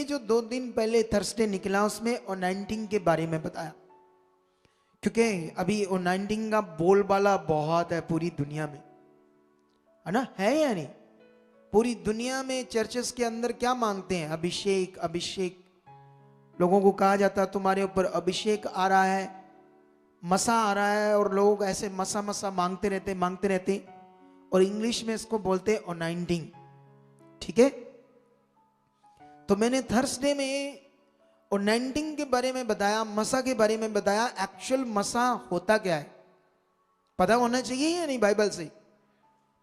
जो 2 दिन पहले थर्सडे निकला उसमें ओनाइंटिंग के बारे में बताया, क्योंकि अभी ओनाइंटिंग का बोलबाला बहुत है पूरी दुनिया में, है ना? है या नहीं? पूरी दुनिया में चर्चेस के अंदर क्या मांगते हैं? अभिषेक, अभिषेक। लोगों को कहा जाता है तुम्हारे ऊपर अभिषेक आ रहा है, मसा आ रहा है, और लोग ऐसे मसा मसा मांगते रहते, और इंग्लिश में इसको बोलते हैं ओनाइंटिंग। ठीक है, तो मैंने थर्सडे में ओनाइंटिंग के बारे में बताया, मसा के बारे में बताया। एक्चुअल मसा होता क्या है पता होना चाहिए या नहीं बाइबल से?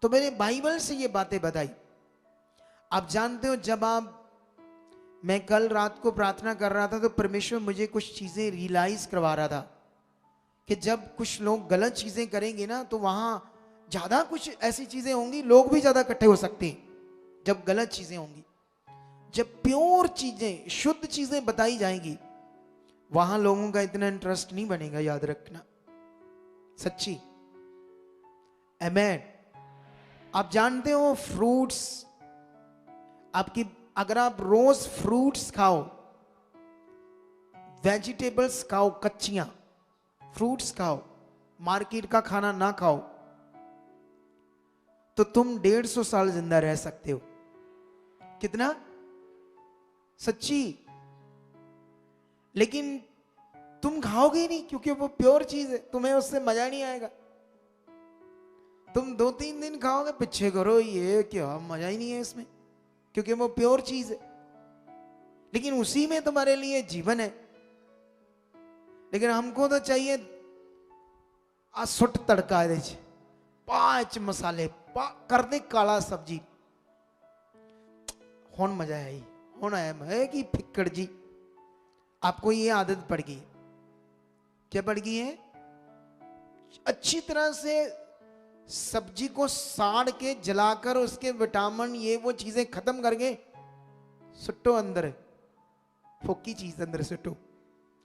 तो मैंने बाइबल से ये बातें बताई। आप जानते हो, मैं कल रात को प्रार्थना कर रहा था तो परमेश्वर मुझे कुछ चीजें रियलाइज करवा रहा था कि जब कुछ लोग गलत चीजें करेंगे ना, तो वहां ज्यादा कुछ ऐसी चीजें होंगी, लोग भी ज्यादा इकट्ठे हो सकते हैं। जब गलत चीजें होंगी, जब प्योर चीजें, शुद्ध चीजें बताई जाएंगी, वहां लोगों का इतना इंटरेस्ट नहीं बनेगा, याद रखना। सच्ची, आमेन। आप जानते हो फ्रूट्स, आपकी अगर आप रोज फ्रूट्स खाओ, वेजिटेबल्स खाओ, कच्चियां फ्रूट्स खाओ, मार्केट का खाना ना खाओ, तो तुम 150 साल जिंदा रह सकते हो। कितना? सच्ची। लेकिन तुम खाओगे ही नहीं, क्योंकि वो प्योर चीज है, तुम्हें उससे मजा नहीं आएगा। तुम 2-3 दिन खाओगे, पीछे करो, ये क्या मजा ही नहीं है इसमें, क्योंकि वो प्योर चीज है। लेकिन उसी में तुम्हारे लिए जीवन है। लेकिन हमको तो चाहिए सुट तड़का, 5 मसाले कर दे, काला सब्जी, होन मजा है, होना है कि फिक्कड़ जी। आपको ये आदत पड़ गई। क्या पड़ गई है? अच्छी तरह से सब्जी को साड़ के, जलाकर, उसके विटामिन ये वो चीजें खत्म करके सुट्टो अंदर, फोकी चीज अंदर सुट्टो।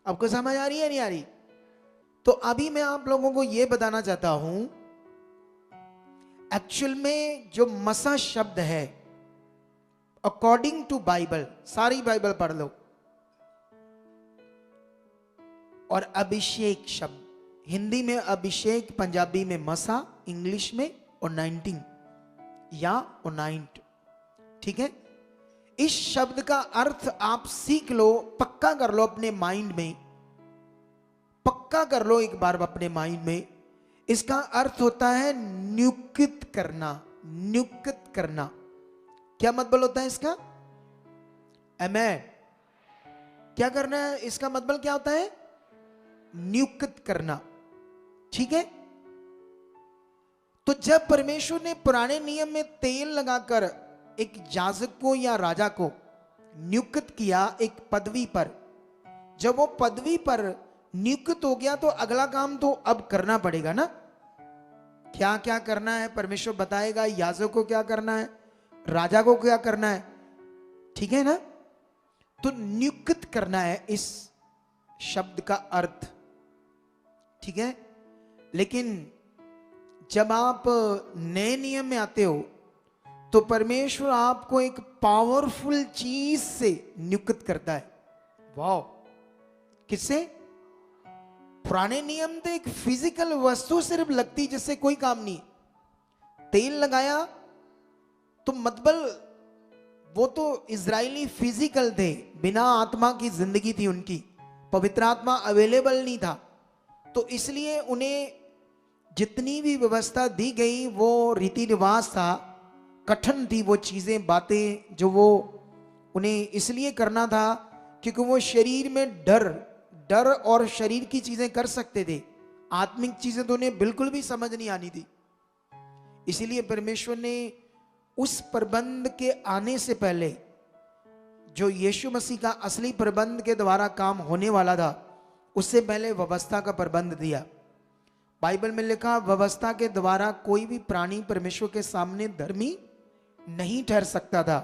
आपको समझ आ रही है नहीं आ रही? तो अभी मैं आप लोगों को यह बताना चाहता हूं, एक्चुअल में जो मसा शब्द है, अकॉर्डिंग टू बाइबल, सारी बाइबल पढ़ लो, और अभिषेक शब्द, हिंदी में अभिषेक, पंजाबी में मसा, इंग्लिश में ओनाइंटिंग या ओनाइंट। ठीक है, इस शब्द का अर्थ आप सीख लो, पक्का कर लो अपने माइंड में, पक्का कर लो एक बार अपने माइंड में। इसका अर्थ होता है नियुक्त करना, नियुक्त करना। क्या मतलब होता है इसका? आमेन। क्या करना है? इसका मतलब क्या होता है? नियुक्त करना। ठीक है, तो जब परमेश्वर ने पुराने नियम में तेल लगाकर एक याजक को या राजा को नियुक्त किया एक पदवी पर, जब वो पदवी पर नियुक्त हो गया तो अगला काम तो अब करना पड़ेगा ना। क्या क्या करना है परमेश्वर बताएगा, याजक को क्या करना है, राजा को क्या करना है। ठीक है ना? तो नियुक्त करना है इस शब्द का अर्थ। ठीक है, लेकिन जब आप नए नियम में आते हो तो परमेश्वर आपको एक पावरफुल चीज से नियुक्त करता है। वाह! किससे? पुराने नियम तो एक फिजिकल वस्तु सिर्फ लगती, जिससे कोई काम नहीं। तेल लगाया तो मतलब वो तो इजरायली फिजिकल थे, बिना आत्मा की जिंदगी थी उनकी, पवित्र आत्मा अवेलेबल नहीं था, तो इसलिए उन्हें जितनी भी व्यवस्था दी गई वो रीति रिवाज था, कठिन थी वो चीजें, बातें जो वो उन्हें इसलिए करना था क्योंकि वो शरीर में डर और शरीर की चीजें कर सकते थे, आत्मिक चीजें तो उन्हें बिल्कुल भी समझ नहीं आनी थी। इसीलिए परमेश्वर ने उस प्रबंध के आने से पहले, जो यीशु मसीह का असली प्रबंध के द्वारा काम होने वाला था, उससे पहले व्यवस्था का प्रबंध दिया। बाइबल में लिखा, व्यवस्था के द्वारा कोई भी प्राणी परमेश्वर के सामने धर्मी नहीं ठहर सकता था,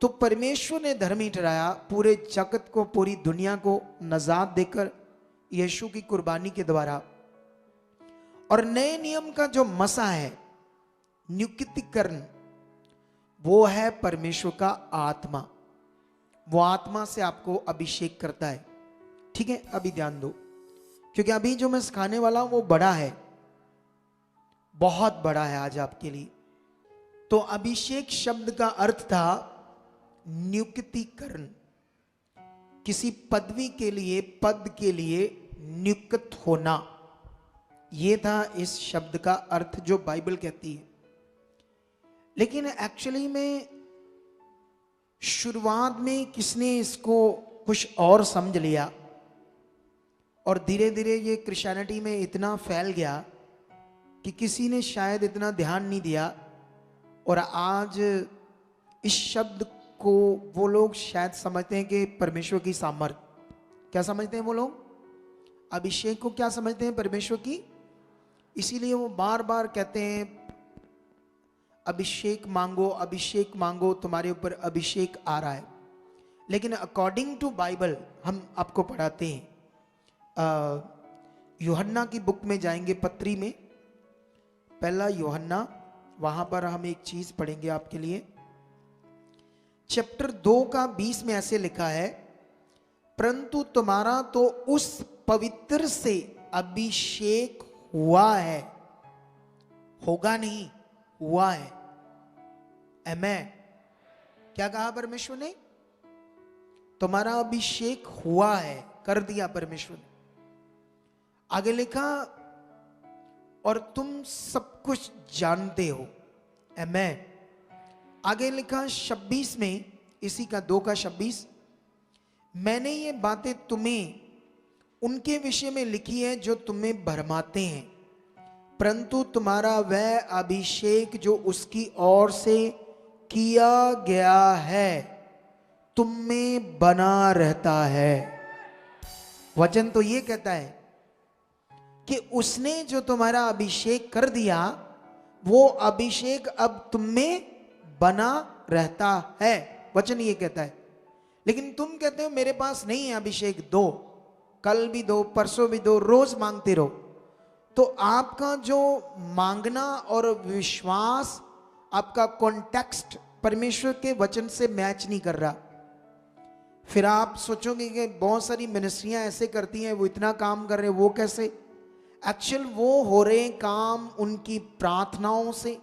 तो परमेश्वर ने धर्मी ठहराया पूरे जगत को, पूरी दुनिया को नजात देकर यीशु की कुर्बानी के द्वारा। और नए नियम का जो मसा है, नियुक्तिकरण, वो है परमेश्वर का आत्मा। वो आत्मा से आपको अभिषेक करता है। ठीक है, अभी ध्यान दो, क्योंकि अभी जो मैं सिखाने वाला हूं वो बड़ा है, बहुत बड़ा है आज आपके लिए। तो अभिषेक शब्द का अर्थ था नियुक्तिकरण, किसी पदवी के लिए, पद के लिए नियुक्त होना, यह था इस शब्द का अर्थ जो बाइबल कहती है। लेकिन एक्चुअली में शुरुआत में किसने इसको कुछ और समझ लिया और धीरे धीरे ये क्रिश्चियनिटी में इतना फैल गया कि किसी ने शायद इतना ध्यान नहीं दिया, और आज इस शब्द को वो लोग शायद समझते हैं कि परमेश्वर की सामर्थ। क्या समझते हैं वो लोग? अभिषेक को क्या समझते हैं? परमेश्वर की। इसीलिए वो बार बार कहते हैं अभिषेक मांगो, अभिषेक मांगो, तुम्हारे ऊपर अभिषेक आ रहा है। लेकिन अकॉर्डिंग टू बाइबल हम आपको पढ़ाते हैं, यूहन्ना की बुक में जाएंगे, पत्री में, पहला यूहन्ना, वहां पर हम एक चीज पढ़ेंगे आपके लिए। चैप्टर 2 का 20 में ऐसे लिखा है, परंतु तुम्हारा तो उस पवित्र से अभिषेक हुआ है, होगा नहीं, हुआ है। आमेन। क्या कहा परमेश्वर ने? तुम्हारा अभिषेक हुआ है, कर दिया परमेश्वर ने। आगे लिखा, और तुम सब कुछ जानते हो। आमेन। आगे लिखा 26 में, इसी का 2 का 26, मैंने ये बातें तुम्हें उनके विषय में लिखी है जो तुम्हें भरमाते हैं, परंतु तुम्हारा वह अभिषेक जो उसकी ओर से किया गया है तुम में बना रहता है। वचन तो ये कहता है कि उसने जो तुम्हारा अभिषेक कर दिया, वो अभिषेक अब तुम में बना रहता है। वचन ये कहता है। लेकिन तुम कहते हो मेरे पास नहीं है अभिषेक, दो, कल भी दो, परसों भी दो, रोज मांगते रहो। तो आपका जो मांगना और विश्वास, आपका कॉन्टेक्स्ट परमेश्वर के वचन से मैच नहीं कर रहा। फिर आप सोचोगे कि बहुत सारी मिनिस्ट्रियां ऐसे करती हैं, वो इतना काम कर रहे हैं, वो कैसे? एक्चुअल वो हो रहे काम उनकी प्रार्थनाओं से,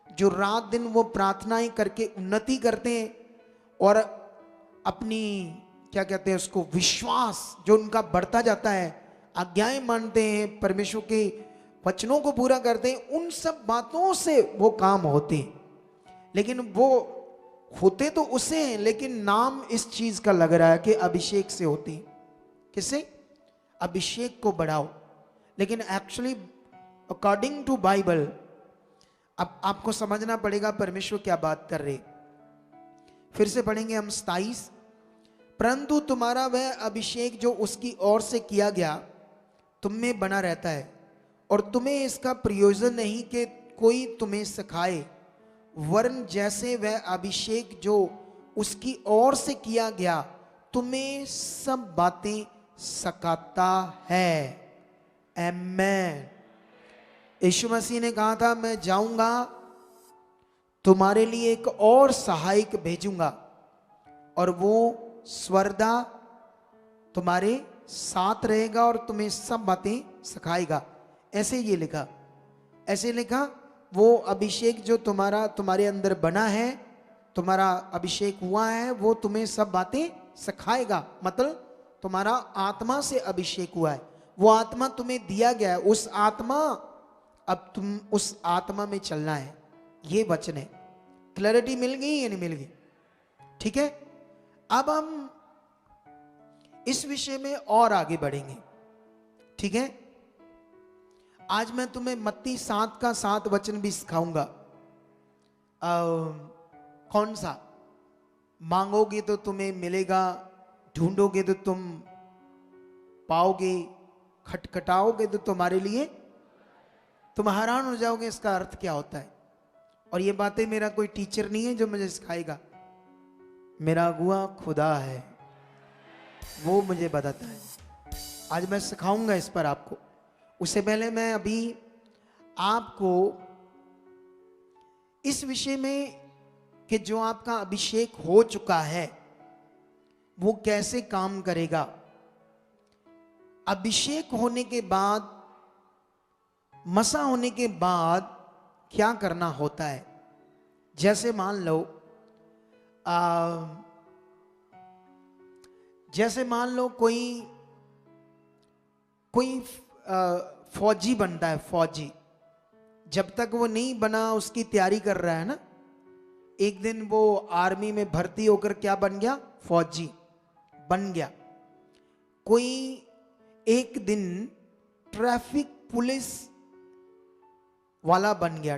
जो रात दिन वो प्रार्थनाएं करके उन्नति करते हैं, और अपनी क्या कहते हैं उसको, विश्वास जो उनका बढ़ता जाता है, आज्ञाएं मानते हैं, परमेश्वर के वचनों को पूरा करते हैं, उन सब बातों से वो काम होते हैं। लेकिन वो होते तो उससे हैं, लेकिन नाम इस चीज का लग रहा है कि अभिषेक से होती है। किससे? अभिषेक को बढ़ाओ। लेकिन एक्चुअली अकॉर्डिंग टू बाइबल, अब आपको समझना पड़ेगा परमेश्वर क्या बात कर रहे। फिर से पढ़ेंगे हम 27, परंतु तुम्हारा वह अभिषेक जो उसकी ओर से किया गया तुम में बना रहता है, और तुम्हें इसका प्रयोजन नहीं कि कोई तुम्हें सिखाए, वरन जैसे वह अभिषेक जो उसकी ओर से किया गया तुम्हें सब बातें सिखाता है। आमेन। यीशु मसीह ने कहा था, मैं जाऊंगा तुम्हारे लिए एक और सहायक भेजूंगा, और वो स्वर्दा तुम्हारे साथ रहेगा और तुम्हें सब बातें सिखाएगा। ऐसे ये लिखा, ऐसे लिखा, वो अभिषेक जो तुम्हारे अंदर बना है, तुम्हारा अभिषेक हुआ है, वो तुम्हें सब बातें सिखाएगा। मतलब तुम्हारा आत्मा से अभिषेक हुआ है, वो आत्मा तुम्हें दिया गया है, उस आत्मा, अब तुम उस आत्मा में चलना है। ये वचन है। क्लैरिटी मिल गई या नहीं मिल गई? ठीक है। अब हम इस विषय में और आगे बढ़ेंगे। ठीक है। आज मैं तुम्हें मत्ती 7 का 7 वचन भी सिखाऊंगा। कौन सा? मांगोगे तो तुम्हें मिलेगा, ढूंढोगे तो तुम पाओगे, खटखटाओगे तो तुम्हारे लिए, तुम हैरान हो जाओगे इसका अर्थ क्या होता है। और ये बातें मेरा कोई टीचर नहीं है जो मुझे सिखाएगा, मेरा अगुआ खुदा है, वो मुझे बताता है। आज मैं सिखाऊंगा इस पर आपको। उससे पहले मैं अभी आपको इस विषय में कि जो आपका अभिषेक हो चुका है, वो कैसे काम करेगा। अभिषेक होने के बाद, मसा होने के बाद क्या करना होता है। जैसे मान लो कोई फौजी बनता है। फौजी जब तक वो नहीं बना उसकी तैयारी कर रहा है ना, एक दिन वो आर्मी में भर्ती होकर क्या बन गया, फौजी बन गया। कोई एक दिन ट्रैफिक पुलिस वाला बन गया,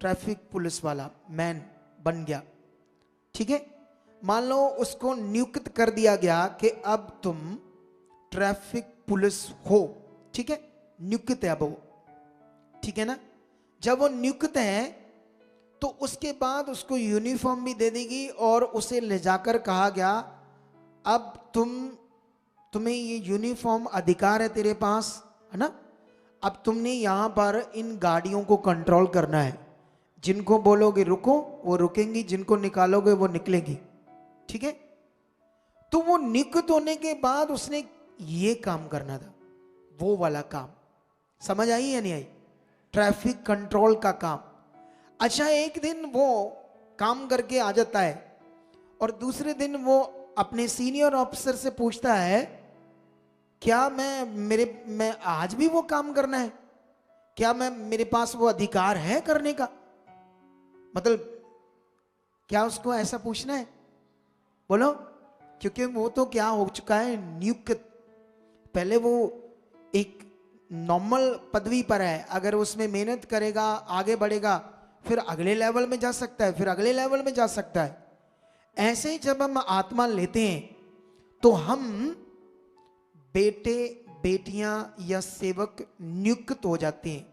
ट्रैफिक पुलिस वाला मैन बन गया, ठीक है। मान लो उसको नियुक्त कर दिया गया कि अब तुम ट्रैफिक पुलिस हो, ठीक है, नियुक्त है अब वो, ठीक है ना। जब वो नियुक्त है तो उसके बाद उसको यूनिफॉर्म भी दे देगी और उसे ले जाकर कहा गया अब तुम्हें ये यूनिफॉर्म अधिकार है तेरे पास, है ना। अब तुमने यहां पर इन गाड़ियों को कंट्रोल करना है, जिनको बोलोगे रुको वो रुकेंगी, जिनको निकालोगे वो निकलेगी, ठीक है। तो वो नियुक्त होने के बाद उसने ये काम करना था, वो वाला काम। समझ आई या नहीं आई, ट्रैफिक कंट्रोल का काम। अच्छा, एक दिन वो काम करके आ जाता है और दूसरे दिन वो अपने सीनियर ऑफिसर से पूछता है क्या मैं आज भी वो काम करना है, क्या मेरे पास वो अधिकार है करने का। मतलब क्या उसको ऐसा पूछना है, बोलो, क्योंकि वो तो क्या हो चुका है, नियुक्त। पहले वो एक नॉर्मल पदवी पर है, अगर उसमें मेहनत करेगा आगे बढ़ेगा फिर अगले लेवल में जा सकता है, फिर अगले लेवल में जा सकता है। ऐसे ही जब हम आत्मा लेते हैं तो हम बेटे बेटियां या सेवक नियुक्त हो जाते हैं,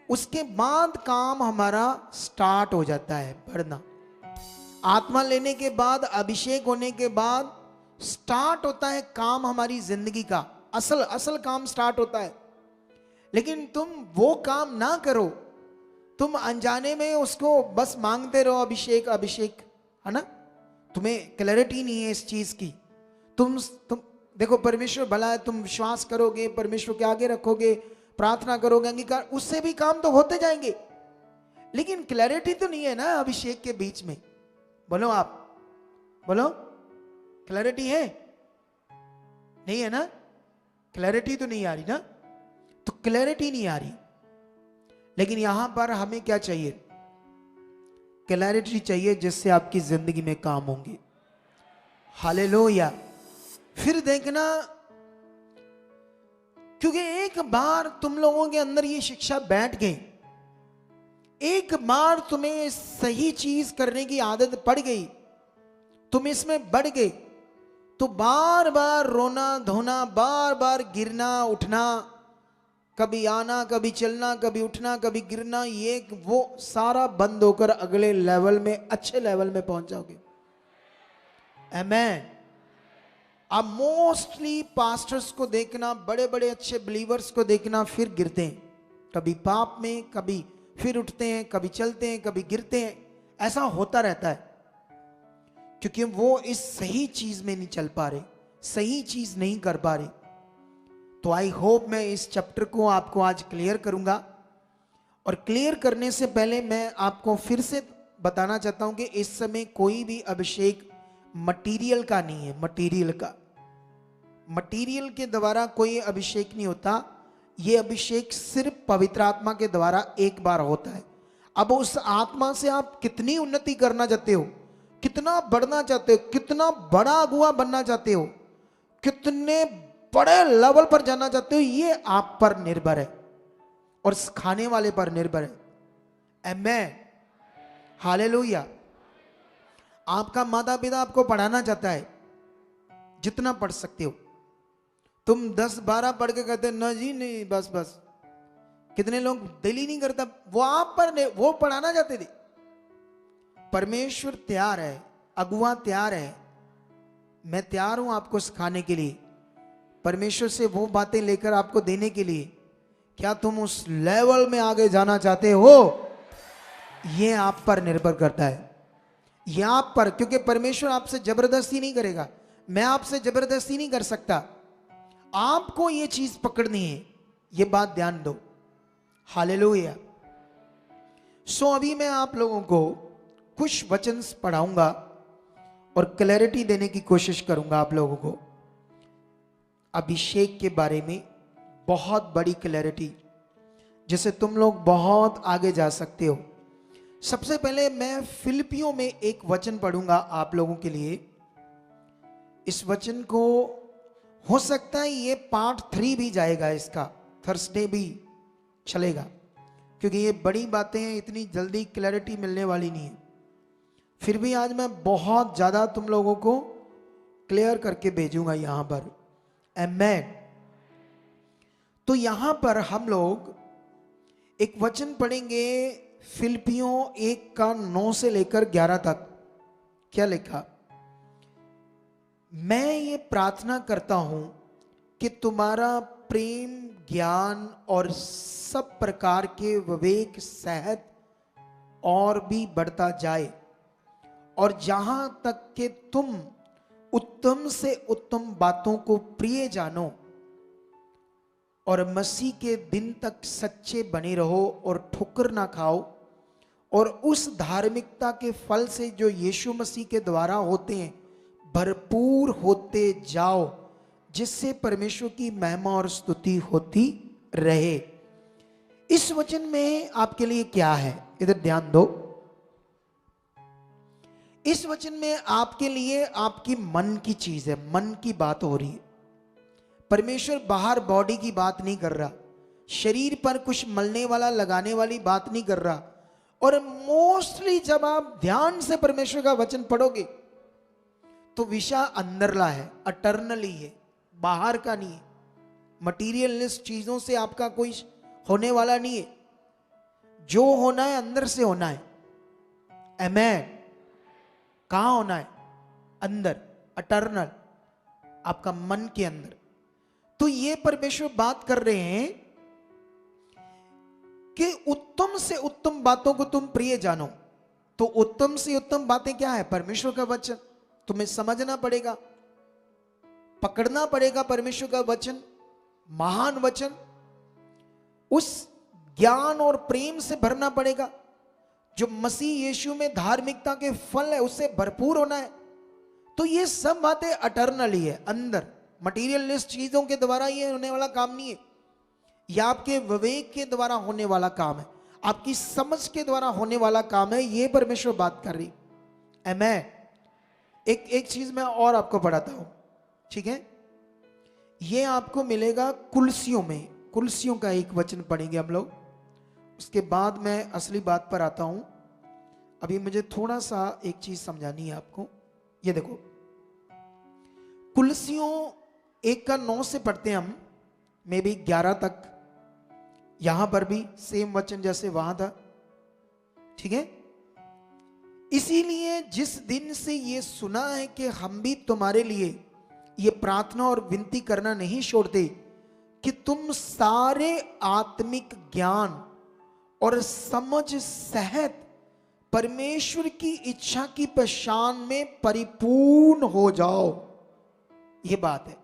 उसके बाद काम हमारा स्टार्ट हो जाता है बढ़ना। आत्मा लेने के बाद, अभिषेक होने के बाद स्टार्ट होता है काम हमारी जिंदगी का, असल काम स्टार्ट होता है। लेकिन तुम वो काम ना करो, तुम अनजाने में उसको बस मांगते रहो, अभिषेक अभिषेक, है ना। तुम्हें क्लैरिटी नहीं है इस चीज की। तुम देखो परमेश्वर भला है, तुम विश्वास करोगे, परमेश्वर के आगे रखोगे, प्रार्थना करोगे, अंगीकार, उससे भी काम तो होते जाएंगे, लेकिन क्लैरिटी तो नहीं है ना अभिषेक के बीच में। बोलो आप, बोलो, क्लैरिटी है नहीं है ना, क्लैरिटी तो नहीं आ रही ना, तो क्लैरिटी नहीं आ रही। लेकिन यहां पर हमें क्या चाहिए, क्लैरिटी चाहिए जिससे आपकी जिंदगी में काम होंगे। हालेलुया। फिर देखना, क्योंकि एक बार तुम लोगों के अंदर ये शिक्षा बैठ गई, एक बार तुम्हें सही चीज करने की आदत पड़ गई, तुम इसमें बढ़ गए, तो बार बार रोना धोना, बार बार गिरना उठना, कभी आना कभी चलना, कभी उठना कभी गिरना, ये वो सारा बंद होकर अगले लेवल में, अच्छे लेवल में पहुंच जाओगे। आमेन। अब मोस्टली पास्टर्स को देखना, बड़े बड़े अच्छे बिलीवर्स को देखना, फिर गिरते हैं, कभी पाप में, कभी फिर उठते हैं, कभी चलते हैं, कभी गिरते हैं, ऐसा होता रहता है, क्योंकि वो इस सही चीज में नहीं चल पा रहे, सही चीज नहीं कर पा रहे। तो आई होप मैं इस चैप्टर को आपको आज क्लियर करूंगा। और क्लियर करने से पहले मैं आपको फिर से बताना चाहता हूं कि इस समय कोई भी अभिषेक मटेरियल का नहीं है, मटेरियल का, मटेरियल के द्वारा कोई अभिषेक नहीं होता। यह अभिषेक सिर्फ पवित्र आत्मा के द्वारा एक बार होता है। अब उस आत्मा से आप कितनी उन्नति करना चाहते हो, कितना बढ़ना चाहते हो, कितना बड़ा अगुआ बनना चाहते हो, कितने बड़े लेवल पर जाना चाहते हो, ये आप पर निर्भर है और सिखाने वाले पर निर्भर है। आमेन, हालेलुया। आपका माता पिता आपको पढ़ाना चाहता है, जितना पढ़ सकते हो। तुम 10-12 पढ़ के कहते ना जी नहीं, बस बस, कितने लोग दिल ही नहीं करता, वो आप पर, वो पढ़ाना चाहते थे। परमेश्वर तैयार है, अगुआ तैयार है, मैं तैयार हूं आपको सिखाने के लिए, परमेश्वर से वो बातें लेकर आपको देने के लिए। क्या तुम उस लेवल में आगे जाना चाहते हो, यह आप पर निर्भर करता है, यह आप पर, क्योंकि परमेश्वर आपसे जबरदस्ती नहीं करेगा, मैं आपसे जबरदस्ती नहीं कर सकता, आपको ये चीज पकड़नी है, ये बात ध्यान दो। हालेलुया। सो अभी मैं आप लोगों को कुछ वचन पढ़ाऊंगा और क्लैरिटी देने की कोशिश करूंगा आप लोगों को अभिषेक के बारे में, बहुत बड़ी क्लैरिटी जिससे तुम लोग बहुत आगे जा सकते हो। सबसे पहले मैं फिलिपियों में एक वचन पढ़ूंगा आप लोगों के लिए। इस वचन को हो सकता है ये पार्ट 3 भी जाएगा, इसका थर्सडे भी चलेगा, क्योंकि ये बड़ी बातें हैं, इतनी जल्दी क्लैरिटी मिलने वाली नहीं है। फिर भी आज मैं बहुत ज्यादा तुम लोगों को क्लियर करके भेजूंगा यहां पर। आमेन। तो यहां पर हम लोग एक वचन पढ़ेंगे फिलिपियों 1:9 से लेकर 11 तक। क्या लिखा? मैं ये प्रार्थना करता हूं कि तुम्हारा प्रेम, ज्ञान और सब प्रकार के विवेक सहित और भी बढ़ता जाए, और जहां तक कि तुम उत्तम से उत्तम बातों को प्रिय जानो और मसीह के दिन तक सच्चे बने रहो और ठोकर ना खाओ, और उस धार्मिकता के फल से जो यीशु मसीह के द्वारा होते हैं भरपूर होते जाओ, जिससे परमेश्वर की महिमा और स्तुति होती रहे। इस वचन में आपके लिए क्या है, इधर ध्यान दो। इस वचन में आपके लिए आपकी मन की चीज है, मन की बात हो रही है। परमेश्वर बाहर बॉडी की बात नहीं कर रहा, शरीर पर कुछ मलने वाला लगाने वाली बात नहीं कर रहा। और मोस्टली जब आप ध्यान से परमेश्वर का वचन पढ़ोगे तो विषय अंदरला है, अटर्नली है, बाहर का नहीं है। मटीरियलिस्ट चीजों से आपका कोई होने वाला नहीं है। जो होना है अंदर से होना है। आमेन। कहां होना है? अंदर, अटर्नल, आपका मन के अंदर। तो ये परमेश्वर बात कर रहे हैं कि उत्तम से उत्तम बातों को तुम प्रिय जानो। तो उत्तम से उत्तम बातें क्या है? परमेश्वर का वचन। तुम्हें समझना पड़ेगा, पकड़ना पड़ेगा परमेश्वर का वचन, महान वचन। उस ज्ञान और प्रेम से भरना पड़ेगा जो मसीह यीशु में धार्मिकता के फल है, उससे भरपूर होना है। तो ये सब बातें अटर्नली है, अंदर। मटीरियलिस्ट चीजों के द्वारा ये होने वाला काम नहीं है, यह आपके विवेक के द्वारा होने वाला काम है, आपकी समझ के द्वारा होने वाला काम है। ये परमेश्वर बात कर रही। आमेन। एक चीज मैं और आपको पढ़ाता हूं, ठीक है? ये आपको मिलेगा कुलसियों में। कुलसियों का एक वचन पढ़ेंगे हम लोग, उसके बाद मैं असली बात पर आता हूं। अभी मुझे थोड़ा सा एक चीज समझानी है आपको। ये देखो, कुलसियों 1:9 से पढ़ते हैं हम, मे भी 11 तक। यहां पर भी सेम वचन जैसे वहां था, ठीक है? इसीलिए जिस दिन से ये सुना है कि हम भी तुम्हारे लिए ये प्रार्थना और विनती करना नहीं छोड़ते कि तुम सारे आत्मिक ज्ञान और समझ सहित परमेश्वर की इच्छा की पहचान में परिपूर्ण हो जाओ। ये बात है,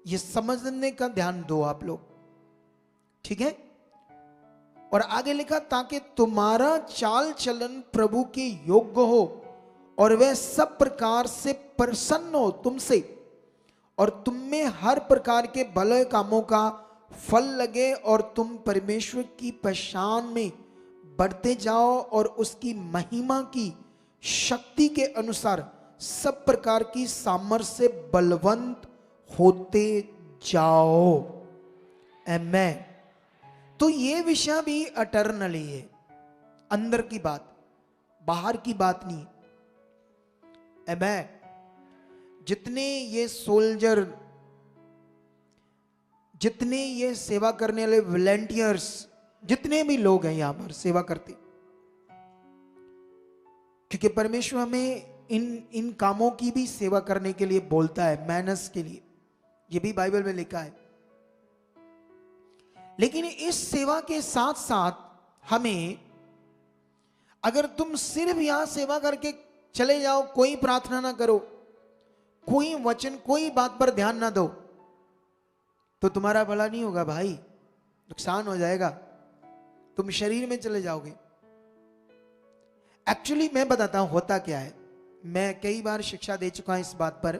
ये समझने का ध्यान दो आप लोग, ठीक है? और आगे लिखा, ताकि तुम्हारा चाल चलन प्रभु के योग्य हो और वह सब प्रकार से प्रसन्न हो तुमसे, और तुम में हर प्रकार के भले कामों का फल लगे, और तुम परमेश्वर की पहचान में बढ़ते जाओ और उसकी महिमा की शक्ति के अनुसार सब प्रकार की सामर्थ्य से बलवंत होते जाओ। आमेन। तो ये विषय भी अटर्नली है, अंदर की बात, बाहर की बात नहीं। आमेन। जितने ये सोल्जर, जितने ये सेवा करने वाले वॉलंटियर्स, जितने भी लोग हैं यहां पर सेवा करते, क्योंकि परमेश्वर हमें इन कामों की भी सेवा करने के लिए बोलता है, मेहनत के लिए। ये भी बाइबल में लिखा है। लेकिन इस सेवा के साथ साथ हमें, अगर तुम सिर्फ यहां सेवा करके चले जाओ, कोई प्रार्थना ना करो, कोई वचन, कोई बात पर ध्यान ना दो तो तुम्हारा भला नहीं होगा भाई, नुकसान हो जाएगा, तुम शरीर में चले जाओगे। एक्चुअली मैं बताता हूं होता क्या है, मैं कई बार शिक्षा दे चुका हूं इस बात पर।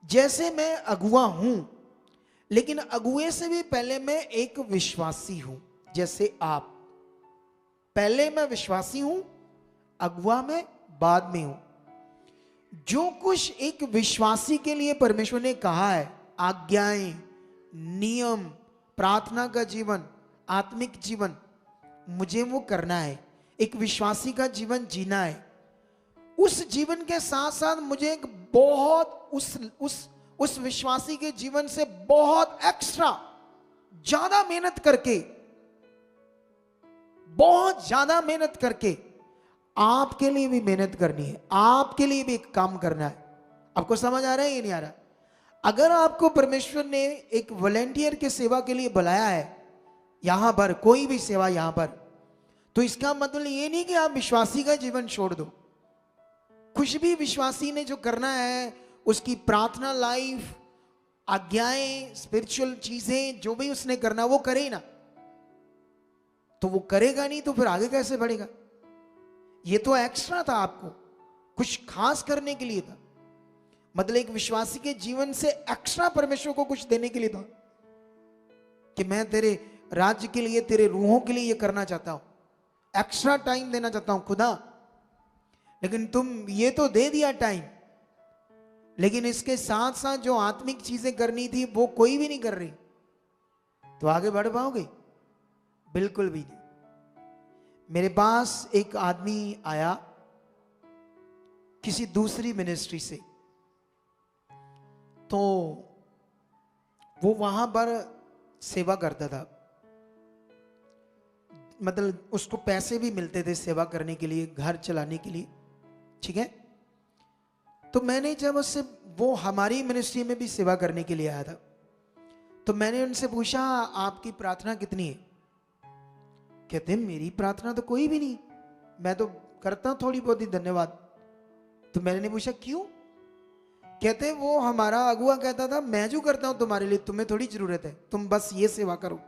जैसे मैं अगुआ हूं, लेकिन अगुए से भी पहले मैं एक विश्वासी हूं। जैसे आप, पहले मैं विश्वासी हूं, अगुआ में बाद में हूं। जो कुछ एक विश्वासी के लिए परमेश्वर ने कहा है, आज्ञाएं, नियम, प्रार्थना का जीवन, आत्मिक जीवन, मुझे वो करना है, एक विश्वासी का जीवन जीना है। उस जीवन के साथ साथ मुझे एक बहुत उस विश्वासी के जीवन से बहुत एक्स्ट्रा ज्यादा मेहनत करके, बहुत ज्यादा मेहनत करके आपके लिए भी मेहनत करनी है, आपके लिए भी एक काम करना है। आपको समझ आ रहा है ये नहीं आ रहा? अगर आपको परमेश्वर ने एक वॉलेंटियर के सेवा के लिए बुलाया है यहां पर, कोई भी सेवा यहां पर, तो इसका मतलब ये नहीं कि आप विश्वासी का जीवन छोड़ दो। कुछ भी विश्वासी ने जो करना है, उसकी प्रार्थना लाइफ, आज्ञाएं, स्पिरिचुअल चीजें, जो भी उसने करना वो करे ना। तो वो करेगा नहीं तो फिर आगे कैसे बढ़ेगा? ये तो एक्स्ट्रा था, आपको कुछ खास करने के लिए था। मतलब एक विश्वासी के जीवन से एक्स्ट्रा परमेश्वर को कुछ देने के लिए था कि मैं तेरे राज्य के लिए, तेरे रूहों के लिए ये करना चाहता हूं, एक्स्ट्रा टाइम देना चाहता हूं खुदा। लेकिन तुम ये तो दे दिया टाइम, लेकिन इसके साथ साथ जो आत्मिक चीजें करनी थी वो कोई भी नहीं कर रही, तो आगे बढ़ पाओगे? बिल्कुल भी नहीं। मेरे पास एक आदमी आया किसी दूसरी मिनिस्ट्री से, तो वो वहां पर सेवा करता था। मतलब उसको पैसे भी मिलते थे सेवा करने के लिए, घर चलाने के लिए, ठीक है। तो मैंने जब उससे, वो हमारी मिनिस्ट्री में भी सेवा करने के लिए आया था, तो मैंने उनसे पूछा आपकी प्रार्थना कितनी है? कहते मेरी प्रार्थना तो कोई भी नहीं, मैं तो करता हूं थोड़ी बहुत ही, धन्यवाद। तो मैंने पूछा क्यों? कहते वो हमारा अगुआ कहता था मैं जो करता हूं तुम्हारे लिए, तुम्हें थोड़ी जरूरत है, तुम बस ये सेवा करो।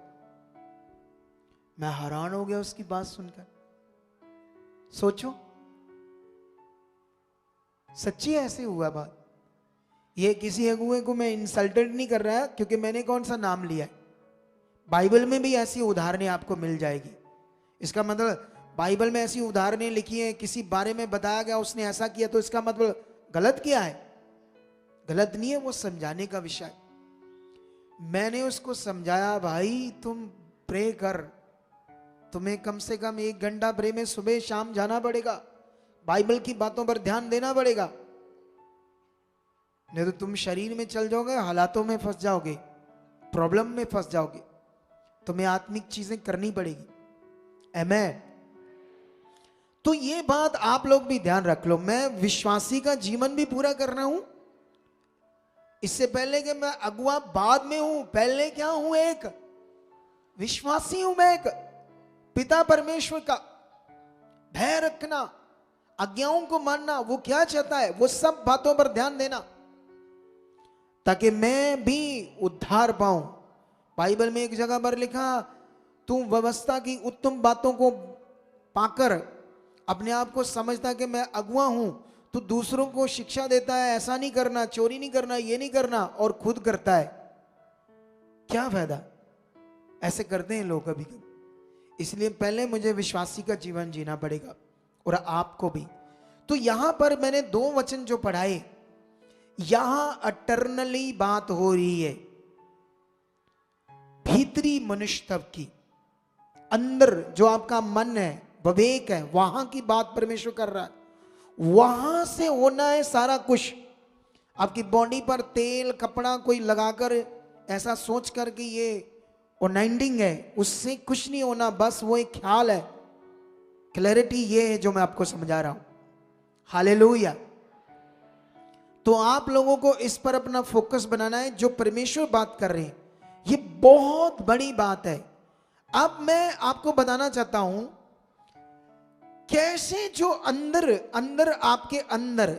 मैं हैरान हो गया उसकी बात सुनकर। सोचो, सच्ची ऐसे हुआ बात। ये किसी अगुए को मैं इंसल्टेड नहीं कर रहा, क्योंकि मैंने कौन सा नाम लिया है। बाइबल में भी ऐसी उदाहरणें आपको मिल जाएगी। इसका मतलब बाइबल में ऐसी उदाहरणें लिखी हैं, किसी बारे में बताया गया उसने ऐसा किया, तो इसका मतलब गलत किया है? गलत नहीं है, वो समझाने का विषय। मैंने उसको समझाया, भाई तुम प्रे कर, तुम्हें कम से कम 1 घंटा प्रे में सुबह शाम जाना पड़ेगा, बाइबल की बातों पर ध्यान देना पड़ेगा, नहीं तो तुम शरीर में चल जाओगे, हालातों में फंस जाओगे, प्रॉब्लम में फंस जाओगे। तुम्हें आत्मिक चीजें करनी पड़ेगी। आमेन। तो ये बात आप लोग भी ध्यान रख लो। मैं विश्वासी का जीवन भी पूरा कर रहा हूं, इससे पहले कि मैं अगुआ बाद में हूं, पहले क्या हूं? एक विश्वासी हूं। मैं एक पिता परमेश्वर का भय रखना, आज्ञाओं को मानना, वो क्या चाहता है, वो सब बातों पर ध्यान देना, ताकि मैं भी उद्धार पाऊं। बाइबल में एक जगह पर लिखा, तू व्यवस्था की उत्तम बातों को पाकर अपने आप को समझता कि मैं अगुआ हूं, तो दूसरों को शिक्षा देता है ऐसा नहीं करना, चोरी नहीं करना, ये नहीं करना, और खुद करता है। क्या फायदा? ऐसे करते हैं लोग कभी कभी। इसलिए पहले मुझे विश्वासी का जीवन जीना पड़ेगा, और आपको भी। तो यहां पर मैंने 2 वचन जो पढ़ाए, यहां अटर्नली बात हो रही है, भीतरी मनुष्य तब की, अंदर जो आपका मन है, विवेक है, वहां की बात परमेश्वर कर रहा है। वहां से होना है सारा कुछ। आपकी बॉडी पर तेल कपड़ा कोई लगाकर ऐसा सोच कर कि ये अनॉइंटिंग है, उससे कुछ नहीं होना, बस वो एक ख्याल है। क्लैरिटी ये है जो मैं आपको समझा रहा हूं। हालेलुया। तो आप लोगों को इस पर अपना फोकस बनाना है, जो परमेश्वर बात कर रहे हैं, ये बहुत बड़ी बात है। अब मैं आपको बताना चाहता हूं कैसे जो अंदर आपके अंदर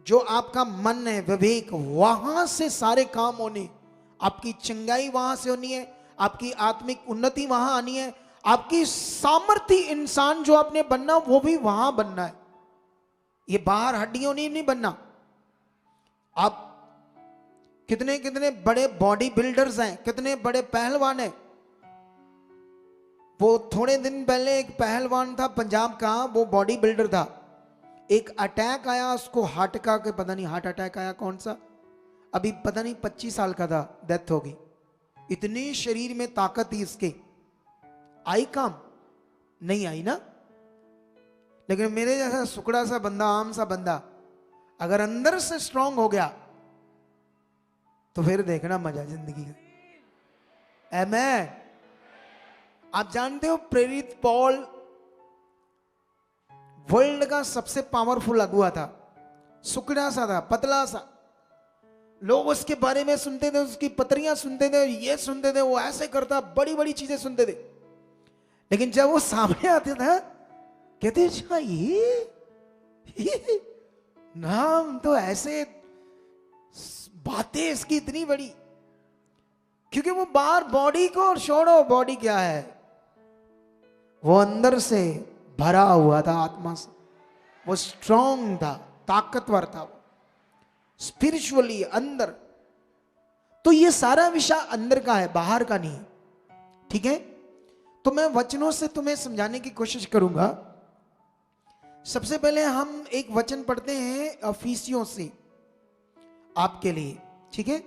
जो आपका मन है, विवेक, वहां से सारे काम होने, आपकी चंगाई वहां से होनी है, आपकी आत्मिक उन्नति वहां आनी है, आपकी सामर्थ्य इंसान जो आपने बनना वो भी वहां बनना है। ये बाहर हड्डियों नहीं बनना। आप कितने कितने बड़े बॉडी बिल्डर्स हैं, कितने बड़े पहलवान हैं। वो थोड़े दिन पहले एक पहलवान था पंजाब का, वो बॉडी बिल्डर था, एक अटैक आया उसको, हार्ट का के पता नहीं हार्ट अटैक आया कौन सा, अभी पता नहीं 25 साल का था, डेथ हो गई। इतनी शरीर में ताकत थी इसके, आई काम नहीं आई ना। लेकिन मेरे जैसा सुकड़ा सा बंदा, आम सा बंदा अगर अंदर से स्ट्रांग हो गया तो फिर देखना मजा जिंदगी का। आमेन। आप जानते हो प्रेरित पॉल वर्ल्ड का सबसे पावरफुल अगुआ था, सुकड़ा सा था, पतला सा। लोग उसके बारे में सुनते थे, उसकी पत्रियां सुनते थे, ये सुनते थे, वो ऐसे करता, बड़ी बड़ी चीजें सुनते थे। लेकिन जब वो सामने आते था कहते अच्छा ये नाम तो ऐसे, बातें इसकी इतनी बड़ी, क्योंकि वो बाहर बॉडी को और छोड़ो, बॉडी क्या है, वो अंदर से भरा हुआ था आत्मा से, वो स्ट्रांग था, ताकतवर था, वो स्पिरिचुअली अंदर। तो ये सारा विषय अंदर का है, बाहर का नहीं। ठीक है, तो मैं वचनों से तुम्हें समझाने की कोशिश करूंगा। सबसे पहले हम एक वचन पढ़ते हैं अफिसियों से, आपके लिए, ठीक है,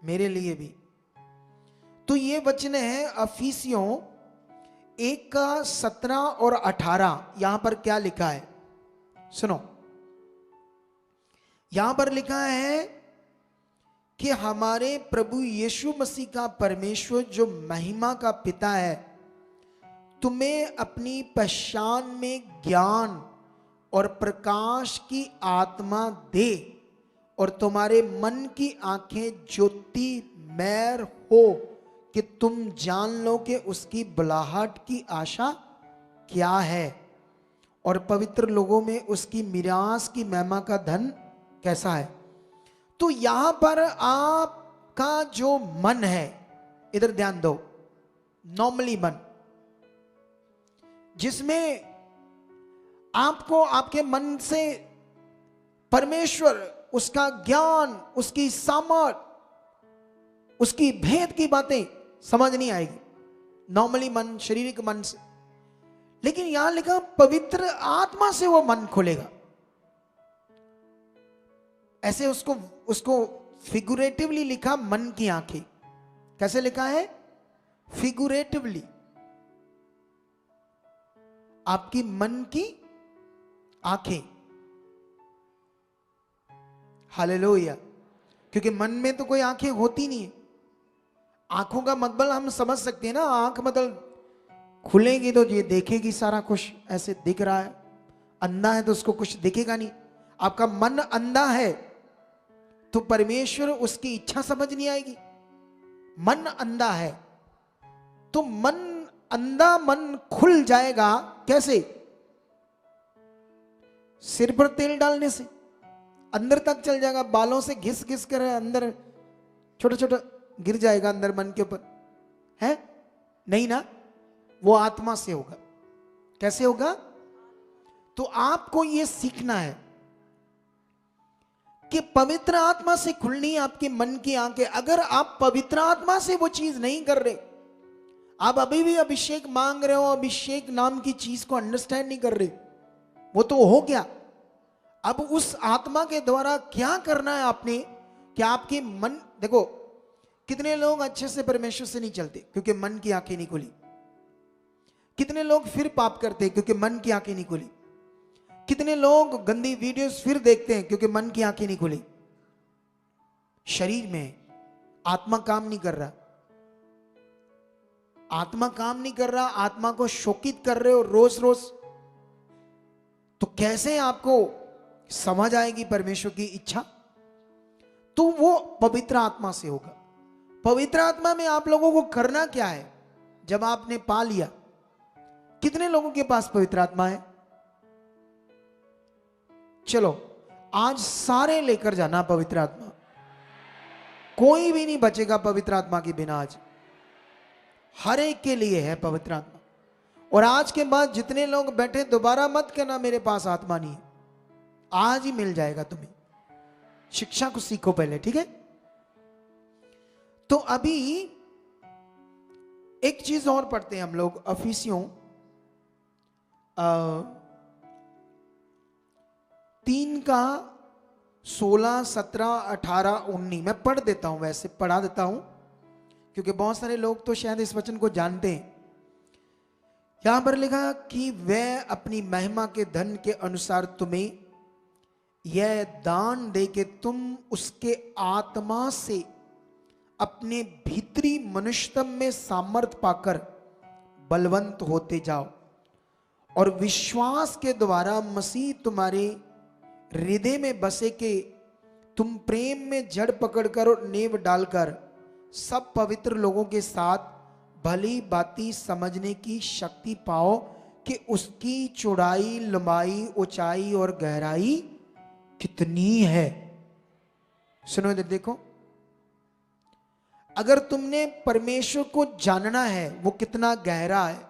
मेरे लिए भी। तो ये वचन है अफिसियों 1 का 17 और 18। यहां पर क्या लिखा है सुनो। यहां पर लिखा है कि हमारे प्रभु यीशु मसीह का परमेश्वर जो महिमा का पिता है, तुम्हें अपनी पहचान में ज्ञान और प्रकाश की आत्मा दे और तुम्हारे मन की आंखें ज्योतिमय हो कि तुम जान लो कि उसकी बुलाहट की आशा क्या है और पवित्र लोगों में उसकी मिरास की महिमा का धन कैसा है। तो यहां पर आपका जो मन है, इधर ध्यान दो, नॉर्मली मन, जिसमें आपको आपके मन से परमेश्वर, उसका ज्ञान, उसकी सामर्थ, उसकी भेद की बातें समझ नहीं आएगी नॉर्मली मन, शारीरिक मन से। लेकिन यहां लिखा पवित्र आत्मा से वो मन खुलेगा। ऐसे उसको फिगुरेटिवली लिखा, मन की आंखें। कैसे लिखा है? फिगुरेटिवली, आपकी मन की आंखें। हालेलुया। क्योंकि मन में तो कोई आंखें होती नहीं है। आंखों का मतलब हम समझ सकते हैं ना, आंख मतलब खुलेगी तो ये देखेगी सारा कुछ, ऐसे दिख रहा है। अंधा है तो उसको कुछ दिखेगा नहीं। आपका मन अंधा है तो परमेश्वर उसकी इच्छा समझ नहीं आएगी। मन अंधा है तो मन अंधा मन खुल जाएगा। कैसे? सिर पर तेल डालने से अंदर तक चल जाएगा, बालों से घिस घिस कर अंदर छोटा छोटा गिर जाएगा अंदर मन के ऊपर, है नहीं ना? वो आत्मा से होगा। कैसे होगा? तो आपको ये सीखना है कि पवित्र आत्मा से खुलनी है आपके मन की आंखें। अगर आप पवित्र आत्मा से वो चीज नहीं कर रहे, आप अभी भी अभिषेक मांग रहे हो, अभिषेक नाम की चीज को अंडरस्टैंड नहीं कर रहे, वो तो हो गया। अब उस आत्मा के द्वारा क्या करना है आपने कि आपके मन, देखो कितने लोग अच्छे से परमेश्वर से नहीं चलते क्योंकि मन की आंखें नहीं खुली। कितने लोग फिर पाप करते हैं क्योंकि मन की आंखें नहीं खुली। कितने लोग गंदी वीडियोस फिर देखते हैं क्योंकि मन की आंखें नहीं खुली। शरीर में आत्मा काम नहीं कर रहा, आत्मा काम नहीं कर रहा, आत्मा को शोकित कर रहे हो रोज रोज, तो कैसे आपको समझ आएगी परमेश्वर की इच्छा? तो वो पवित्र आत्मा से होगा। पवित्र आत्मा में आप लोगों को करना क्या है? जब आपने पा लिया, कितने लोगों के पास पवित्र आत्मा है? चलो आज सारे लेकर जाना पवित्र आत्मा, कोई भी नहीं बचेगा पवित्र आत्मा के बिना। आज हर एक के लिए है पवित्र आत्मा। और आज के बाद जितने लोग बैठे, दोबारा मत कहना मेरे पास आत्मा नहीं है, आज ही मिल जाएगा तुम्हें। शिक्षा को सीखो पहले, ठीक है। तो अभी एक चीज और पढ़ते हैं हम लोग, अफिसियों 3 का 16, 17, 18, 19 मैं पढ़ देता हूं, वैसे पढ़ा देता हूं क्योंकि बहुत सारे लोग तो शायद इस वचन को जानते हैं। यहां पर लिखा कि वह अपनी महिमा के धन के अनुसार तुम्हें यह दान दे के तुम उसके आत्मा से अपने भीतरी मनुष्यत्व में सामर्थ पाकर बलवंत होते जाओ, और विश्वास के द्वारा मसीह तुम्हारे हृदय में बसे के तुम प्रेम में जड़ पकड़कर और नींव डालकर सब पवित्र लोगों के साथ भली बाती समझने की शक्ति पाओ कि उसकी चौड़ाई, लंबाई, ऊंचाई और गहराई कितनी है। सुनो इधर देखो, अगर तुमने परमेश्वर को जानना है वो कितना गहरा है,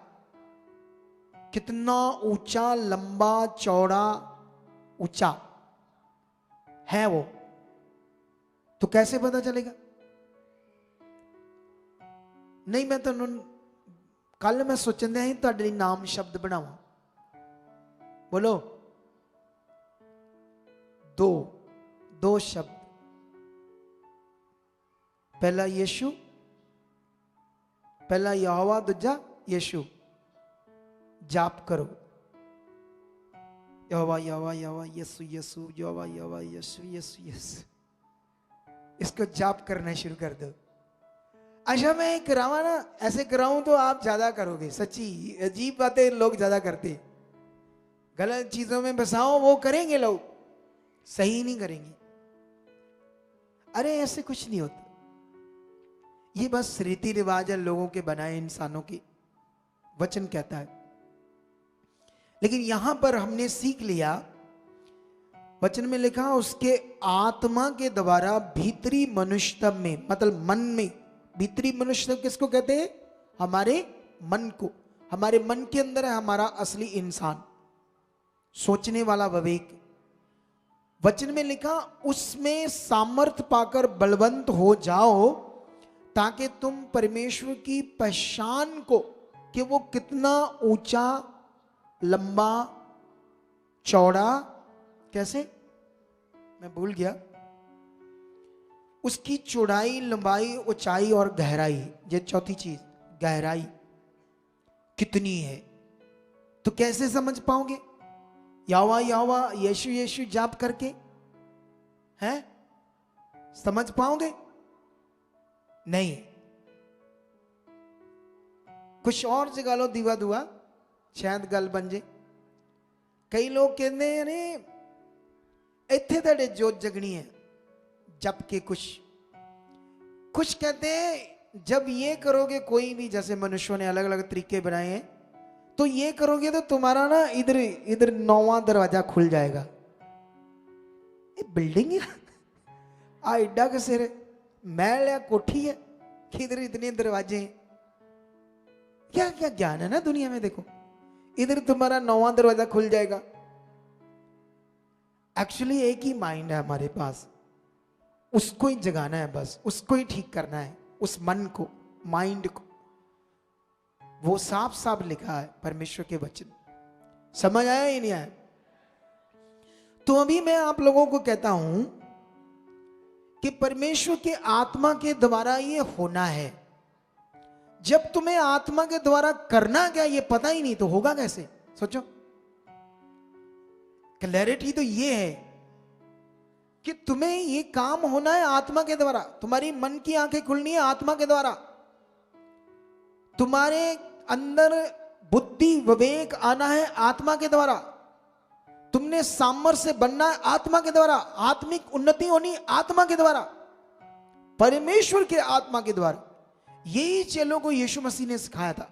कितना ऊंचा, लंबा, चौड़ा, ऊंचा है वो, तो कैसे पता चलेगा? नहीं, मैं तो कल मैं सोचने ही तुहाडे नाम शब्द बनावा, बोलो दो शब्द, पहला यीशु, पहला यहोवा, दूजा यीशु। जाप करो, यहोवा यहोवा यहोवा, यीशु यीशु, यहोवा यहोवा, यीशु यीशु यीशु। इसको जाप करना शुरू कर दो। अच्छा, मैं करावा ना, ऐसे कराऊं तो आप ज्यादा करोगे। सच्ची अजीब बातें लोग ज्यादा करते, गलत चीजों में बसाओ, वो करेंगे लोग, सही नहीं करेंगे। अरे ऐसे कुछ नहीं होता, ये बस रीति रिवाज है लोगों के बनाए, इंसानों के। वचन कहता है, लेकिन यहां पर हमने सीख लिया, वचन में लिखा उसके आत्मा के द्वारा भीतरी मनुष्यत्व में, मतलब मन में। भीतरी मनुष्यत्व किसको कहते हैं? हमारे मन को। हमारे मन के अंदर है हमारा असली इंसान, सोचने वाला विवेक। वचन में लिखा उसमें सामर्थ्य पाकर बलवंत हो जाओ, ताकि तुम परमेश्वर की पहचान को, कि वो कितना ऊंचा, लंबा, चौड़ा, कैसे मैं भूल गया, उसकी चौड़ाई, लंबाई, ऊंचाई और गहराई, ये चौथी चीज, गहराई कितनी है। तो कैसे समझ पाओगे? यहोवा यहोवा, यीशु यीशु जाप करके हैं समझ पाओगे? नहीं, कुछ और जगह लो दीवा दुआ, शायद गल बन जे। कई लोग कहते हैं अरे इत्थे तेरे जोत जगनी है, जबकि कुछ कहते हैं जब ये करोगे, कोई भी, जैसे मनुष्यों ने अलग अलग तरीके बनाए हैं, तो ये करोगे तो तुम्हारा ना इधर 9वां दरवाजा खुल जाएगा। ये बिल्डिंग है आ एडा का सिर, महल या कोठी है कि इधर इतने दरवाजे हैं? क्या क्या ज्ञान है ना दुनिया में। देखो, इधर तुम्हारा 9वां दरवाजा खुल जाएगा। एक्चुअली एक ही माइंड है हमारे पास, उसको ही जगाना है, बस उसको ही ठीक करना है, उस मन को, माइंड को। वो साफ साफ लिखा है परमेश्वर के वचन। समझ आया ही नहीं आया? तो अभी मैं आप लोगों को कहता हूं कि परमेश्वर के आत्मा के द्वारा ये होना है। जब तुम्हें आत्मा के द्वारा करना क्या ये पता ही नहीं, तो होगा कैसे? सोचो, क्लैरिटी तो ये है कि तुम्हें ये काम होना है आत्मा के द्वारा। तुम्हारी मन की आंखें खुलनी है आत्मा के द्वारा, तुम्हारे अंदर बुद्धि विवेक आना है आत्मा के द्वारा, तुमने सामर्थ्य से बनना है आत्मा के द्वारा, आत्मिक उन्नति होनी आत्मा के द्वारा, परमेश्वर के आत्मा के द्वारा। यही चेलों को यीशु मसीह ने सिखाया था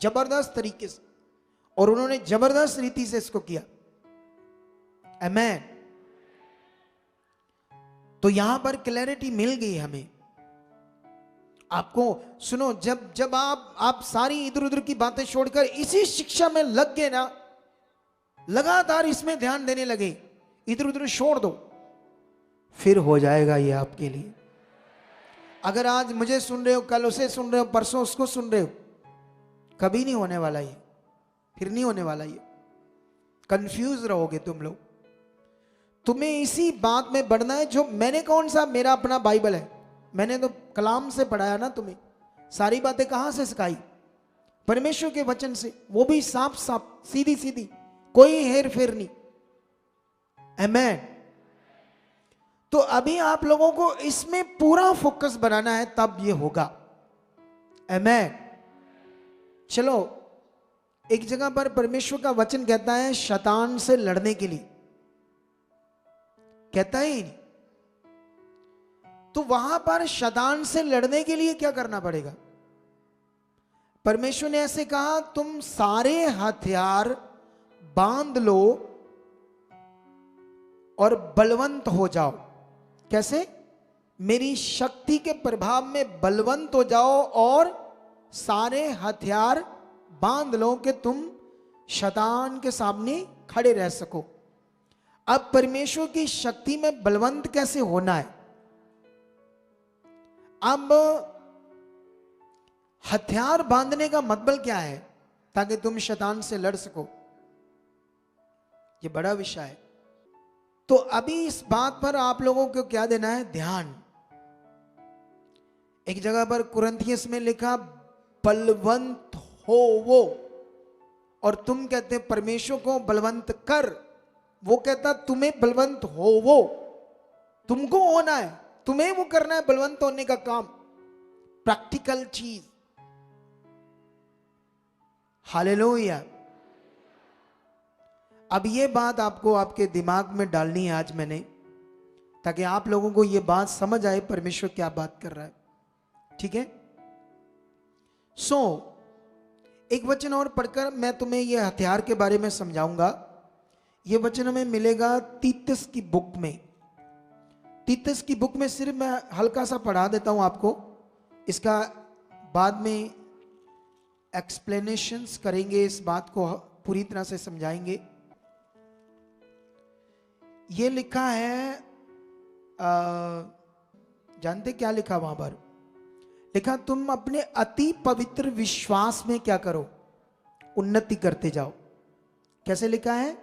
जबरदस्त तरीके से, और उन्होंने जबरदस्त रीति से इसको किया। आमेन। तो यहां पर क्लैरिटी मिल गई हमें। आपको सुनो, जब जब आप सारी इधर उधर की बातें छोड़कर इसी शिक्षा में लग गए ना, लगातार इसमें ध्यान देने लगे, इधर उधर छोड़ दो, फिर हो जाएगा ये आपके लिए। अगर आज मुझे सुन रहे हो, कल उसे सुन रहे हो, परसों उसको सुन रहे हो, कभी नहीं होने वाला ये, फिर नहीं होने वाला ये। कंफ्यूज रहोगे तुम लोग। तुम्हें इसी बात में बढ़ना है। जो मैंने कौन सा, मेरा अपना बाइबल है, मैंने तो कलाम से पढ़ाया ना तुम्हें। सारी बातें कहां से सिखाई? परमेश्वर के वचन से, वो भी साफ साफ, सीधी सीधी, कोई हेर फेर नहीं। आमेन। तो अभी आप लोगों को इसमें पूरा फोकस बनाना है, तब ये होगा। आमेन। चलो, एक जगह पर परमेश्वर का वचन कहता है शैतान से लड़ने के लिए, कहता है ही नहीं। तो वहां पर शैतान से लड़ने के लिए क्या करना पड़ेगा? परमेश्वर ने ऐसे कहा, तुम सारे हथियार बांध लो और बलवंत हो जाओ। कैसे? मेरी शक्ति के प्रभाव में बलवंत हो जाओ और सारे हथियार बांध लो कि तुम शैतान के सामने खड़े रह सको। अब परमेश्वर की शक्ति में बलवंत कैसे होना है? अब हथियार बांधने का मतलब क्या है ताकि तुम शैतान से लड़ सको? ये बड़ा विषय है। तो अभी इस बात पर आप लोगों को क्या देना है? ध्यान। एक जगह पर कुरिन्थियस में लिखा, बलवंत हो वो, और तुम कहते हैं परमेश्वर को बलवंत कर, वो कहता तुम्हें बलवंत हो वो, तुमको होना है, तुम्हें वो करना है बलवंत होने का काम, प्रैक्टिकल चीज। हालेलुया। अब ये बात आपको आपके दिमाग में डालनी है आज मैंने, ताकि आप लोगों को ये बात समझ आए परमेश्वर क्या बात कर रहा है। ठीक है? एक वचन और पढ़कर मैं तुम्हें ये हथियार के बारे में समझाऊंगा। ये वचन हमें मिलेगा तीतस की बुक में। तीतस की बुक में सिर्फ मैं हल्का सा पढ़ा देता हूं आपको, इसका बाद में एक्सप्लेनेशंस करेंगे, इस बात को पूरी तरह से समझाएंगे। ये लिखा है, जानते क्या लिखा वहां पर? लिखा, तुम अपने अति पवित्र विश्वास में क्या करो? उन्नति करते जाओ। कैसे लिखा है?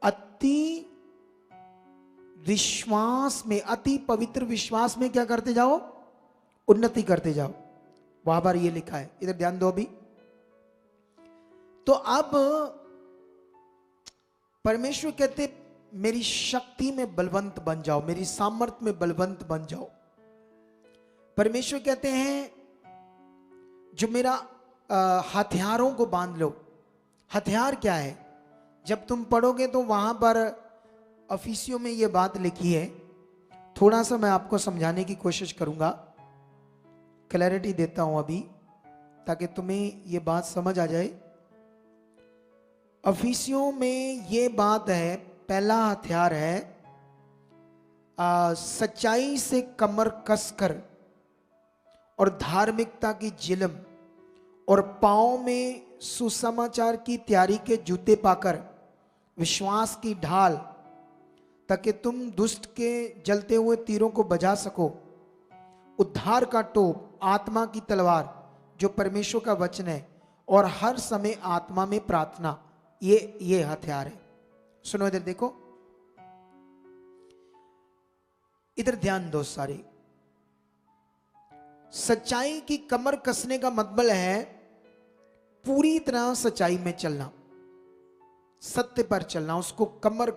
अति विश्वास में, अति पवित्र विश्वास में क्या करते जाओ? उन्नति करते जाओ। वहां पर ये लिखा है, इधर ध्यान दो अभी। तो अब परमेश्वर कहते मेरी शक्ति में बलवंत बन जाओ, मेरी सामर्थ्य में बलवंत बन जाओ। परमेश्वर कहते हैं जो मेरा हथियारों को बांध लो। हथियार क्या है? जब तुम पढ़ोगे तो वहां पर अफिसियों में ये बात लिखी है, थोड़ा सा मैं आपको समझाने की कोशिश करूंगा, क्लैरिटी देता हूं अभी ताकि तुम्हें ये बात समझ आ जाए। अफिसियों में ये बात है, पहला हथियार है सच्चाई से कमर कसकर और धार्मिकता की जिलम, और पांव में सुसमाचार की तैयारी के जूते पाकर विश्वास की ढाल, ताकि तुम दुष्ट के जलते हुए तीरों को बजा सको। उद्धार का टोप, आत्मा की तलवार जो परमेश्वर का वचन है, और हर समय आत्मा में प्रार्थना। ये हथियार है। सुनो, इधर देखो, इधर ध्यान दो सारे। सच्चाई की कमर कसने का मतलब है पूरी तरह सच्चाई में चलना, सत्य पर चलना। उसको कमर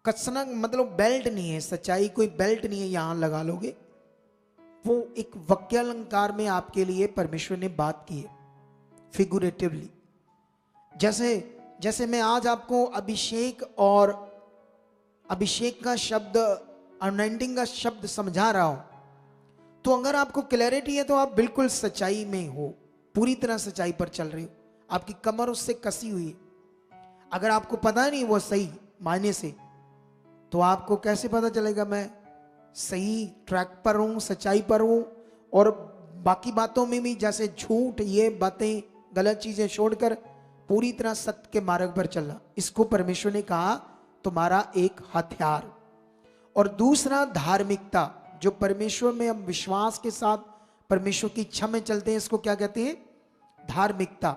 कसना मतलब बेल्ट नहीं है, सच्चाई कोई बेल्ट नहीं है यहां लगा लोगे। वो एक वाक्यालंकार में आपके लिए परमेश्वर ने बात की है, फिगुरेटिवली। जैसे मैं आज आपको अभिषेक और अभिषेक का शब्द, अनॉइंटिंग का शब्द समझा रहा हूं, तो अगर आपको क्लैरिटी है तो आप बिल्कुल सच्चाई में हो, पूरी तरह सच्चाई पर चल रहे हो, आपकी कमर उससे कसी हुई है। अगर आपको पता नहीं वो सही मायने से, तो आपको कैसे पता चलेगा मैं सही ट्रैक पर हूं, सच्चाई पर हूं? और बाकी बातों में भी जैसे झूठ, ये बातें, गलत चीजें छोड़कर पूरी तरह सत्य के मार्ग पर चलना, इसको परमेश्वर ने कहा तुम्हारा एक हथियार। और दूसरा धार्मिकता, जो परमेश्वर में हम विश्वास के साथ परमेश्वर की इच्छा में चलते हैं, इसको क्या कहते हैं? धार्मिकता।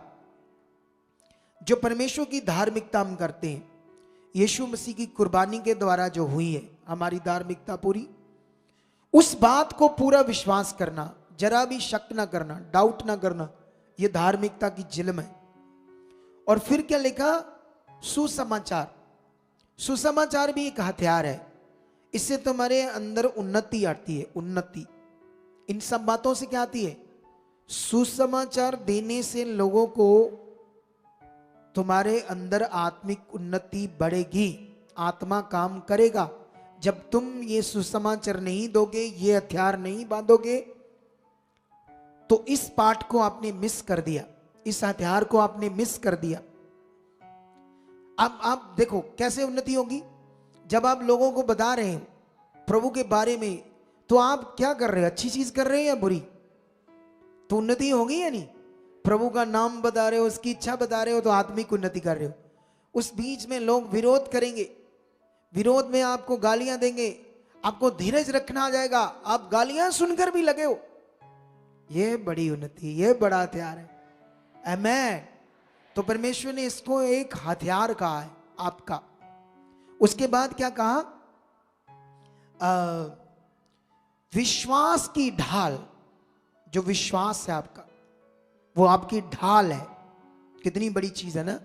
जो परमेश्वर की धार्मिकता हम करते हैं, यीशु मसीह की कुर्बानी के द्वारा जो हुई है हमारी धार्मिकता पूरी, उस बात को पूरा विश्वास करना, जरा भी शक ना करना, डाउट ना करना, यह धार्मिकता की जिल्म है। और फिर क्या लिखा? सुसमाचार। सुसमाचार भी एक हथियार है। इससे तुम्हारे अंदर उन्नति आती है, उन्नति। इन सब बातों से क्या आती है? सुसमाचार देने से लोगों को तुम्हारे अंदर आत्मिक उन्नति बढ़ेगी, आत्मा काम करेगा। जब तुम ये सुसमाचार नहीं दोगे, ये हथियार नहीं बांधोगे, तो इस पाठ को आपने मिस कर दिया, इस हथियार को आपने मिस कर दिया। अब आप देखो कैसे उन्नति होगी। जब आप लोगों को बता रहे हैं प्रभु के बारे में, तो आप क्या कर रहे हो? अच्छी चीज कर रहे हैं या बुरी? तो उन्नति होगी या नहीं? प्रभु का नाम बता रहे हो, उसकी इच्छा बता रहे हो, तो आत्मिक उन्नति कर रहे हो। उस बीच में लोग विरोध करेंगे, विरोध में आपको गालियां देंगे, आपको धीरज रखना आ जाएगा, आप गालियां सुनकर भी लगे हो, ये बड़ी उन्नति, ये बड़ा हथियार है। आमेन। तो परमेश्वर ने इसको एक हथियार कहा है आपका। उसके बाद क्या कहा? विश्वास की ढाल। जो विश्वास है आपका, वो आपकी ढाल है। कितनी बड़ी चीज है ना।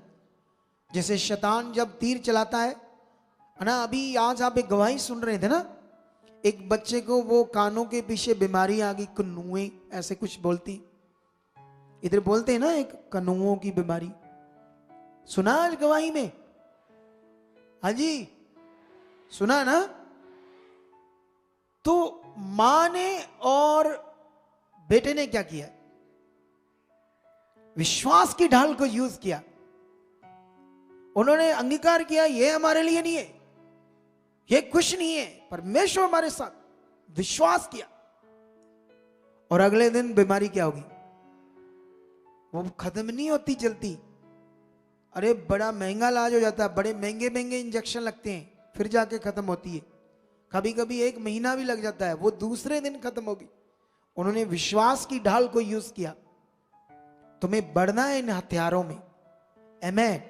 जैसे शैतान जब तीर चलाता है ना, अभी आज आप एक गवाही सुन रहे थे ना, एक बच्चे को वो कानों के पीछे बीमारी आ गई, कन्नुए ऐसे कुछ बोलती, इधर बोलते हैं ना, एक कन्नुओं की बीमारी। सुना आज गवाही में? हाँ जी, सुना ना। तो मां ने और बेटे ने क्या किया? विश्वास की ढाल को यूज किया। उन्होंने अंगीकार किया, ये हमारे लिए नहीं है, ये कुछ नहीं है, परमेश्वर हमारे साथ। विश्वास किया, और अगले दिन बीमारी क्या होगी? वो खत्म नहीं होती जल्दी। अरे बड़ा महंगा इलाज हो जाता है, बड़े महंगे महंगे इंजेक्शन लगते हैं, फिर जाके खत्म होती है। कभी कभी 1 महीना भी लग जाता है, वो दूसरे दिन खत्म होगी। उन्होंने विश्वास की ढाल को यूज किया। तुम्हें बढ़ना है इन हथियारों में। आमेन।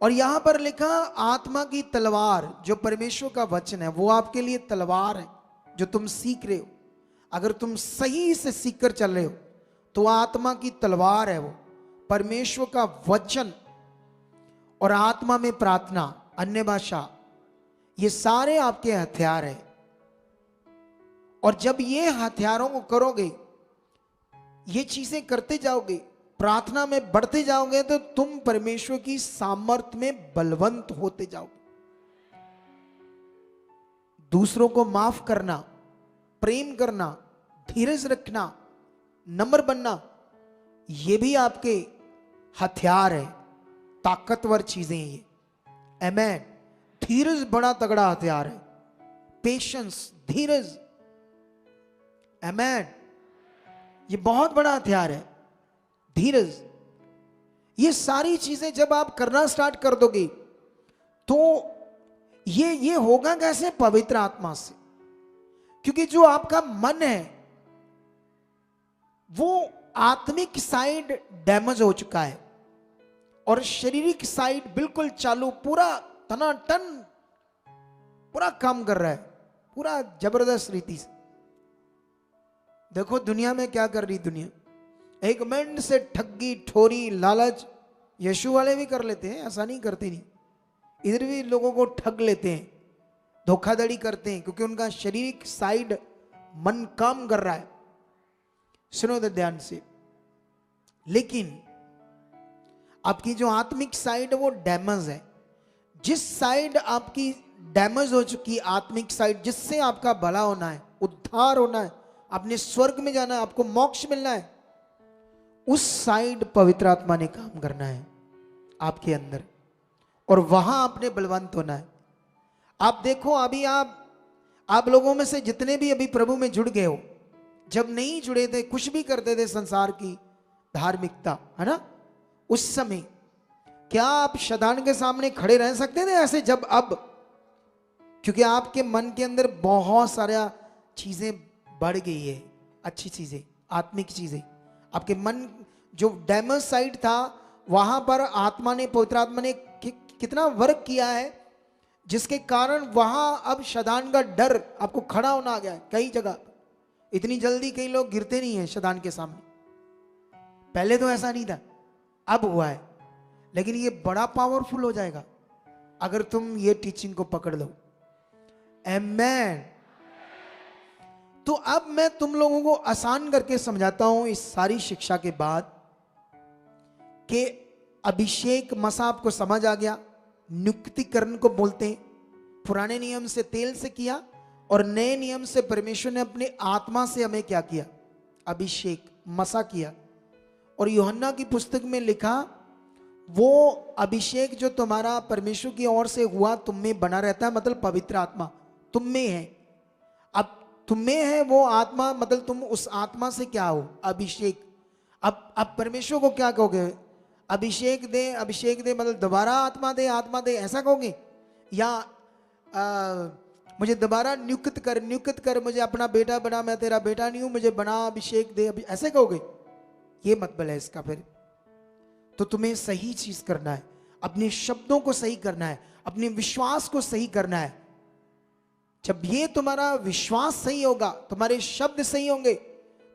और यहां पर लिखा आत्मा की तलवार, जो परमेश्वर का वचन है, वो आपके लिए तलवार है जो तुम सीख रहे हो। अगर तुम सही से सीखकर चल रहे हो तो आत्मा की तलवार है वो परमेश्वर का वचन। और आत्मा में प्रार्थना, अन्य भाषा, ये सारे आपके हथियार हैं। और जब ये हथियारों को करोगे, ये चीजें करते जाओगे, प्रार्थना में बढ़ते जाओगे, तो तुम परमेश्वर की सामर्थ्य में बलवंत होते जाओगे। दूसरों को माफ करना, प्रेम करना, धीरज रखना, नम्र बनना, ये भी आपके हथियार है, ताकतवर चीजें हैं ये। आमेन। धीरज बड़ा तगड़ा हथियार है। पेशेंस, धीरज, आमेन, ये बहुत बड़ा हथियार है। धीरज, ये सारी चीजें जब आप करना स्टार्ट कर दोगे, तो ये होगा कैसे? पवित्र आत्मा से। क्योंकि जो आपका मन है वो आत्मिक साइड डैमेज हो चुका है और शारीरिक साइड बिल्कुल चालू, पूरा टनाटन पूरा काम कर रहा है, पूरा जबरदस्त रीति से। देखो दुनिया में क्या कर रही दुनिया, एक मिनट से ठगी, ठोरी, लालच, यीशु वाले भी कर लेते हैं, ऐसा नहीं करते नहीं। इधर भी लोगों को ठग लेते हैं, धोखाधड़ी करते हैं, क्योंकि उनका शारीरिक साइड मन काम कर रहा है। सुनो तो ध्यान से। लेकिन आपकी जो आत्मिक साइड है वो डैमेज है। जिस साइड आपकी डैमेज हो चुकी, आत्मिक साइड, जिससे आपका भला होना है, उद्धार होना है, आपने स्वर्ग में जाना है, आपको मोक्ष मिलना है, उस साइड पवित्र आत्मा ने काम करना है आपके अंदर, और वहां आपने बलवंत होना है। आप देखो अभी आप लोगों में से जितने भी अभी प्रभु में जुड़ गए हो, जब नहीं जुड़े थे, कुछ भी करते थे संसार की धार्मिकता, है ना, उस समय क्या आप शैतान के सामने खड़े रह सकते थे ऐसे जब अब? क्योंकि आपके मन के अंदर बहुत सारा चीजें बढ़ गई है, अच्छी चीजें, आत्मिक चीजें। आपके मन जो डैमस साइड था, वहां पर आत्मा ने, पवित्र आत्मा ने कितना वर्क किया है, जिसके कारण वहां अब शैतान का डर आपको खड़ा होना आ गया है। कई जगह इतनी जल्दी कई लोग गिरते नहीं है शैतान के सामने, पहले तो ऐसा नहीं था, अब हुआ है। लेकिन ये बड़ा पावरफुल हो जाएगा अगर तुम ये टीचिंग को पकड़ लो। आमेन। तो अब मैं तुम लोगों को आसान करके समझाता हूं इस सारी शिक्षा के बाद कि अभिषेक मसा आपको समझ आ गया, नियुक्तिकरण को बोलते हैं। पुराने नियम से तेल से किया और नए नियम से परमेश्वर ने अपने आत्मा से हमें क्या किया? अभिषेक मसा किया। और यूहन्ना की पुस्तक में लिखा, वो अभिषेक जो तुम्हारा परमेश्वर की ओर से हुआ तुम में बना रहता है, मतलब पवित्र आत्मा तुम में है। अब तुम में है वो आत्मा, मतलब तुम उस आत्मा से क्या हो? अभिषेक। अब परमेश्वर को क्या कहोगे? अभिषेक दे, अभिषेक दे मतलब दोबारा आत्मा दे, आत्मा दे, ऐसा कहोगे? या मुझे दोबारा नियुक्त कर, मुझे अपना बेटा बना, मैं तेरा बेटा नहीं हूं, मुझे बना, अभिषेक दे, ऐसे कहोगे? ये मतलब है इसका। फिर तो तुम्हें सही चीज करना है, अपने शब्दों को सही करना है, अपने विश्वास को सही करना है। जब ये तुम्हारा विश्वास सही होगा, तुम्हारे शब्द सही होंगे,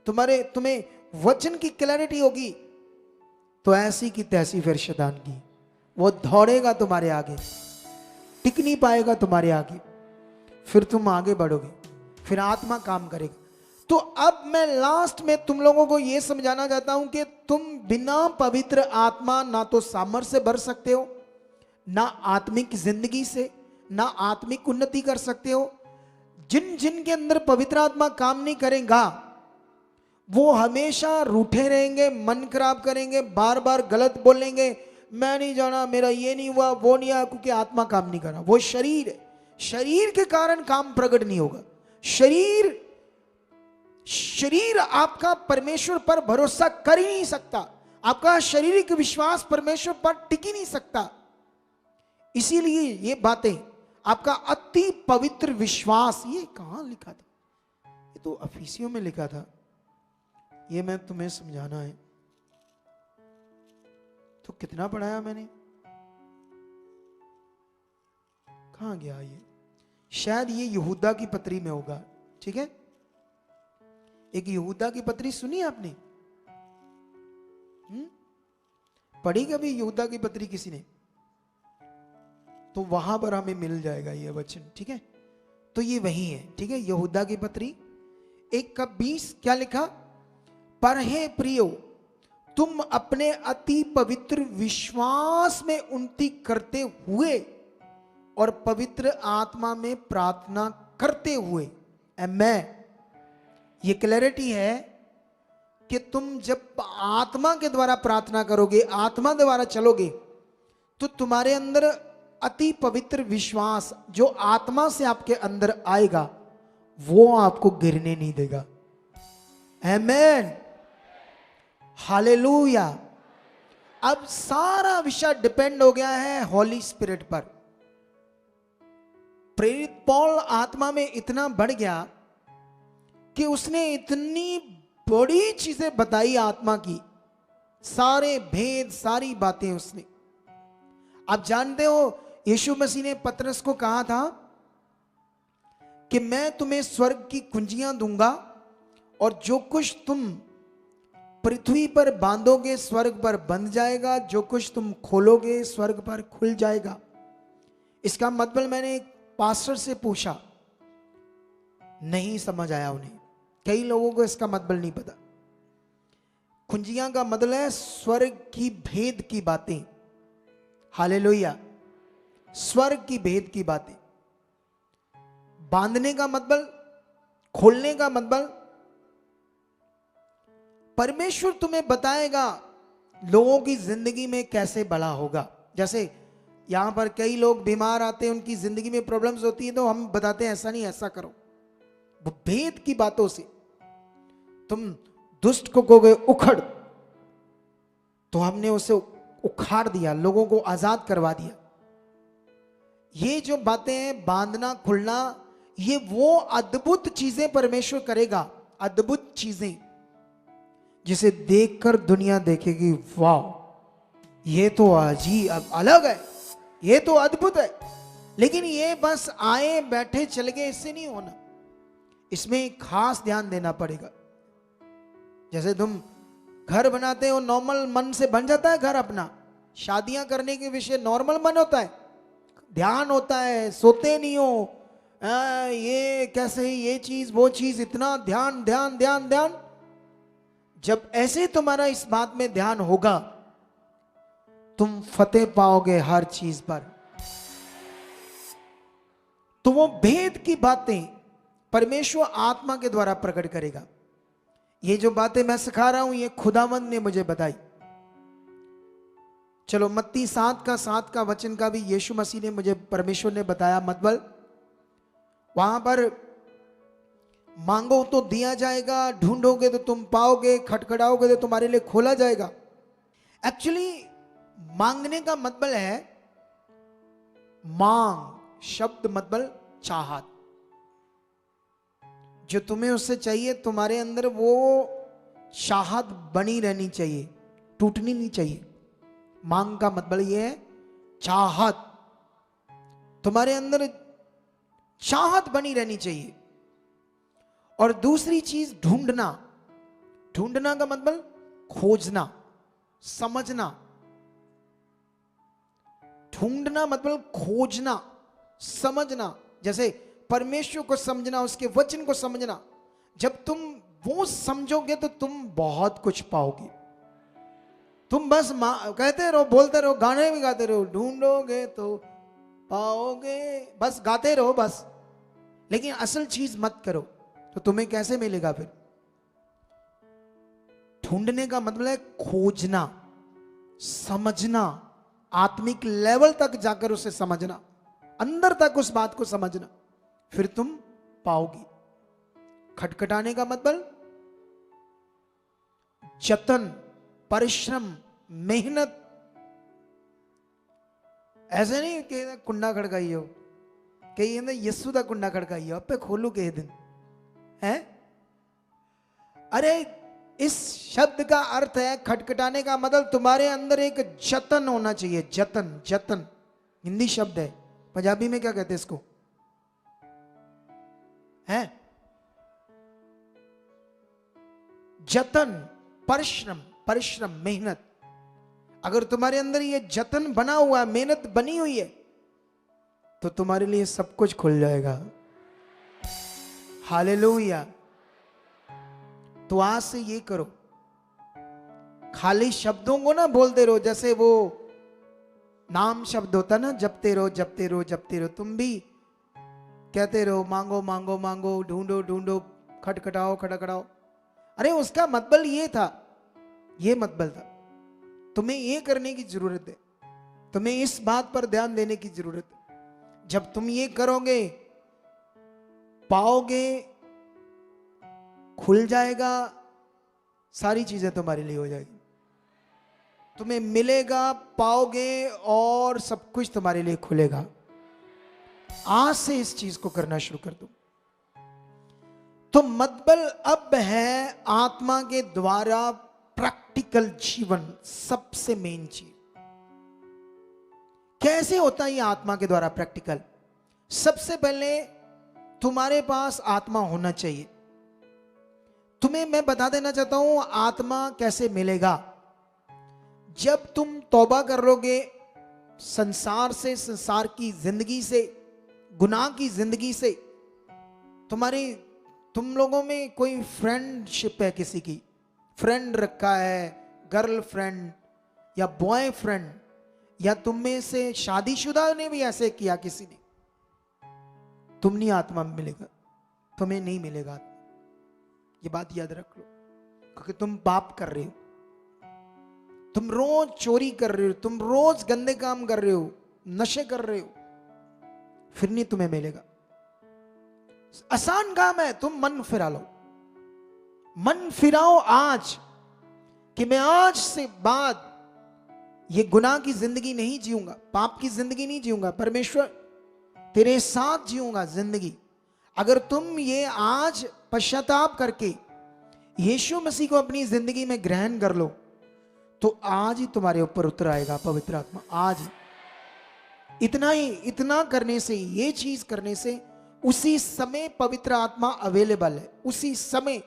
तुम्हें वचन की क्लैरिटी होगी, तो ऐसी की तैसी फिर शैतान की वो दौड़ेगा तुम्हारे आगे, टिक नहीं पाएगा तुम्हारे आगे, फिर तुम आगे बढ़ोगे, फिर आत्मा काम करेगा। तो अब मैं लास्ट में तुम लोगों को यह समझाना चाहता हूं कि तुम बिना पवित्र आत्मा ना तो सामर्थ्य से भर सकते हो, ना आत्मिक जिंदगी से, ना आत्मिक उन्नति कर सकते हो। जिन जिन के अंदर पवित्र आत्मा काम नहीं करेगा, वो हमेशा रूठे रहेंगे, मन खराब करेंगे, बार बार गलत बोलेंगे, मैं नहीं जाना, मेरा ये नहीं हुआ, वो नहीं हुआ, क्योंकि आत्मा काम नहीं कर रहा। वो शरीर है, शरीर के कारण काम प्रकट नहीं होगा। शरीर आपका परमेश्वर पर भरोसा कर ही नहीं सकता, आपका शारीरिक विश्वास परमेश्वर पर टिक ही नहीं सकता। इसीलिए ये बातें, आपका अति पवित्र विश्वास, ये कहां लिखा था? ये तो अफिसियों में लिखा था, ये मैं तुम्हें समझाना है। तो कितना पढ़ाया मैंने, कहां गया ये? शायद ये यहूदा की पत्री में होगा, ठीक है? एक यहूदा की पत्री सुनी आपने? पढ़ी कभी यहूदा की पत्री किसी ने? तो वहां पर हमें मिल जाएगा ये वचन, ठीक है? तो ये वही है, ठीक है? यहूदा की पत्री 1:20 क्या लिखा? पर हे प्रियो, तुम अपने अति पवित्र विश्वास में उन्नति करते हुए और पवित्र आत्मा में प्रार्थना करते हुए। आमेन। ये क्लैरिटी है कि तुम जब आत्मा के द्वारा प्रार्थना करोगे, आत्मा द्वारा चलोगे, तो तुम्हारे अंदर अति पवित्र विश्वास जो आत्मा से आपके अंदर आएगा, वो आपको गिरने नहीं देगा। आमेन, हालेलुया। अब सारा विषय डिपेंड हो गया है हॉली स्पिरिट पर। प्रेरित पौल आत्मा में इतना बढ़ गया कि उसने इतनी बड़ी चीजें बताई आत्मा की, सारे भेद, सारी बातें उसने। आप जानते हो यीशु मसीह ने पतरस को कहा था कि मैं तुम्हें स्वर्ग की कुंजियां दूंगा और जो कुछ तुम पृथ्वी पर बांधोगे स्वर्ग पर बंध जाएगा, जो कुछ तुम खोलोगे स्वर्ग पर खुल जाएगा। इसका मतलब मैंने एक पास्टर से पूछा, नहीं समझ आया उन्हें। कई लोगों को इसका मतलब नहीं पता। कुंजियां का मतलब है स्वर्ग की भेद की बातें। हालेलुया। स्वर्ग की भेद की बातें। बांधने का मतलब, खोलने का मतलब, परमेश्वर तुम्हें बताएगा लोगों की जिंदगी में कैसे बड़ा होगा। जैसे यहां पर कई लोग बीमार आते हैं, उनकी जिंदगी में प्रॉब्लम्स होती है, तो हम बताते हैं ऐसा नहीं ऐसा करो। वो भेद की बातों से तुम दुष्ट को कहोगे उखड़, तो हमने उसे उखाड़ दिया, लोगों को आजाद करवा दिया। ये जो बातें हैं, बांधना खुलना, ये वो अद्भुत चीजें परमेश्वर करेगा, अद्भुत चीजें जिसे देखकर दुनिया देखेगी, वाह ये तो अजीब अलग है, ये तो अद्भुत है। लेकिन ये बस आए बैठे चले गए, इससे नहीं होना, इसमें खास ध्यान देना पड़ेगा। जैसे तुम घर बनाते हो, नॉर्मल मन से बन जाता है घर अपना। शादियां करने के विषय नॉर्मल मन होता है, ध्यान होता है, सोते नहीं हो, ये कैसे, ये चीज वो चीज, इतना ध्यान ध्यान ध्यान ध्यान। जब ऐसे तुम्हारा इस बात में ध्यान होगा, तुम फतेह पाओगे हर चीज पर। तो वो भेद की बातें परमेश्वर आत्मा के द्वारा प्रकट करेगा। ये जो बातें मैं सिखा रहा हूं, ये खुदावंद ने मुझे बताई। चलो मत्ती 7 का वचन का भी यीशु मसीह ने मुझे, परमेश्वर ने बताया, मतलब वहां पर मांगो तो दिया जाएगा, ढूंढोगे तो तुम पाओगे, खटखटाओगे तो तुम्हारे लिए खोला जाएगा। एक्चुअली मांगने का मतलब है, मांग शब्द मतलब चाहत। जो तुम्हें उससे चाहिए, तुम्हारे अंदर वो चाहत बनी रहनी चाहिए, टूटनी नहीं चाहिए। मांग का मतलब ये है चाहत, तुम्हारे अंदर चाहत बनी रहनी चाहिए। और दूसरी चीज ढूंढना, ढूंढना का मतलब खोजना, समझना। ढूंढना मतलब खोजना, समझना। जैसे परमेश्वर को समझना, उसके वचन को समझना। जब तुम वो समझोगे तो तुम बहुत कुछ पाओगे। तुम बस कहते रहो, बोलते रहो, गाने भी गाते रहो, ढूंढोगे तो पाओगे, बस गाते रहो बस, लेकिन असल चीज मत करो, तो तुम्हें कैसे मिलेगा फिर? ढूंढने का मतलब है खोजना, समझना, आत्मिक लेवल तक जाकर उसे समझना, अंदर तक उस बात को समझना, फिर तुम पाओगी। खटखटाने का मतलब जतन, परिश्रम, मेहनत। ऐसे नहीं कि कुंडा खड़काइयो, कही ना यस्सु दा कुंडा खड़काइयो, अब खोलू के दिन है। अरे इस शब्द का अर्थ है, खटखटाने का मतलब तुम्हारे अंदर एक जतन होना चाहिए। जतन, जतन हिंदी शब्द है, पंजाबी में क्या कहते हैं इसको? है जतन, परिश्रम, परिश्रम, मेहनत। अगर तुम्हारे अंदर ये जतन बना हुआ है, मेहनत बनी हुई है, तो तुम्हारे लिए सब कुछ खुल जाएगा। हालेलुया। तो आज से ये करो, खाली शब्दों को ना बोलते रहो, जैसे वो नाम शब्द होता ना, जपते रहो जपते रहो जपते रहो। तुम भी कहते रहो मांगो मांगो मांगो, ढूंढो ढूंढो, खटखटाओ खटखटाओ। अरे उसका मतलब ये था, ये मतलब था, तुम्हें ये करने की जरूरत है, तुम्हें इस बात पर ध्यान देने की जरूरत है। जब तुम ये करोगे, पाओगे, खुल जाएगा, सारी चीजें तुम्हारे लिए हो जाएगी। तुम्हें मिलेगा, पाओगे, और सब कुछ तुम्हारे लिए खुलेगा। आज से इस चीज को करना शुरू कर दो। तो मतलब अब है आत्मा के द्वारा प्रैक्टिकल जीवन, सबसे मेन चीज। कैसे होता है ये आत्मा के द्वारा प्रैक्टिकल? सबसे पहले तुम्हारे पास आत्मा होना चाहिए। तुम्हें मैं बता देना चाहता हूं आत्मा कैसे मिलेगा। जब तुम तौबा कर लोगे संसार से, संसार की जिंदगी से, गुनाह की जिंदगी से, तुम लोगों में कोई फ्रेंडशिप है, किसी की फ्रेंड रखा है, गर्ल फ्रेंड या बॉयफ्रेंड, या तुम में से शादीशुदा ने भी ऐसे किया किसी ने, तुम नहीं आत्मा में मिलेगा, तुम्हें नहीं मिलेगा। ये बात याद रख लो, क्योंकि तुम पाप कर रहे हो, तुम रोज चोरी कर रहे हो, तुम रोज गंदे काम कर रहे हो, नशे कर रहे हो, फिर नहीं तुम्हें मिलेगा। आसान काम है, तुम मन फिरा लो, मन फिराओ आज कि मैं आज से बाद ये गुनाह की जिंदगी नहीं जीऊंगा, पाप की जिंदगी नहीं जीऊंगा, परमेश्वर तेरे साथ जीऊंगा जिंदगी। अगर तुम ये आज पश्चाताप करके यीशु मसीह को अपनी जिंदगी में ग्रहण कर लो तो आज ही तुम्हारे ऊपर उतर आएगा पवित्र आत्मा। आज ही, इतना ही, इतना करने से, ये चीज करने से उसी समय पवित्र आत्मा अवेलेबल है, उसी समय।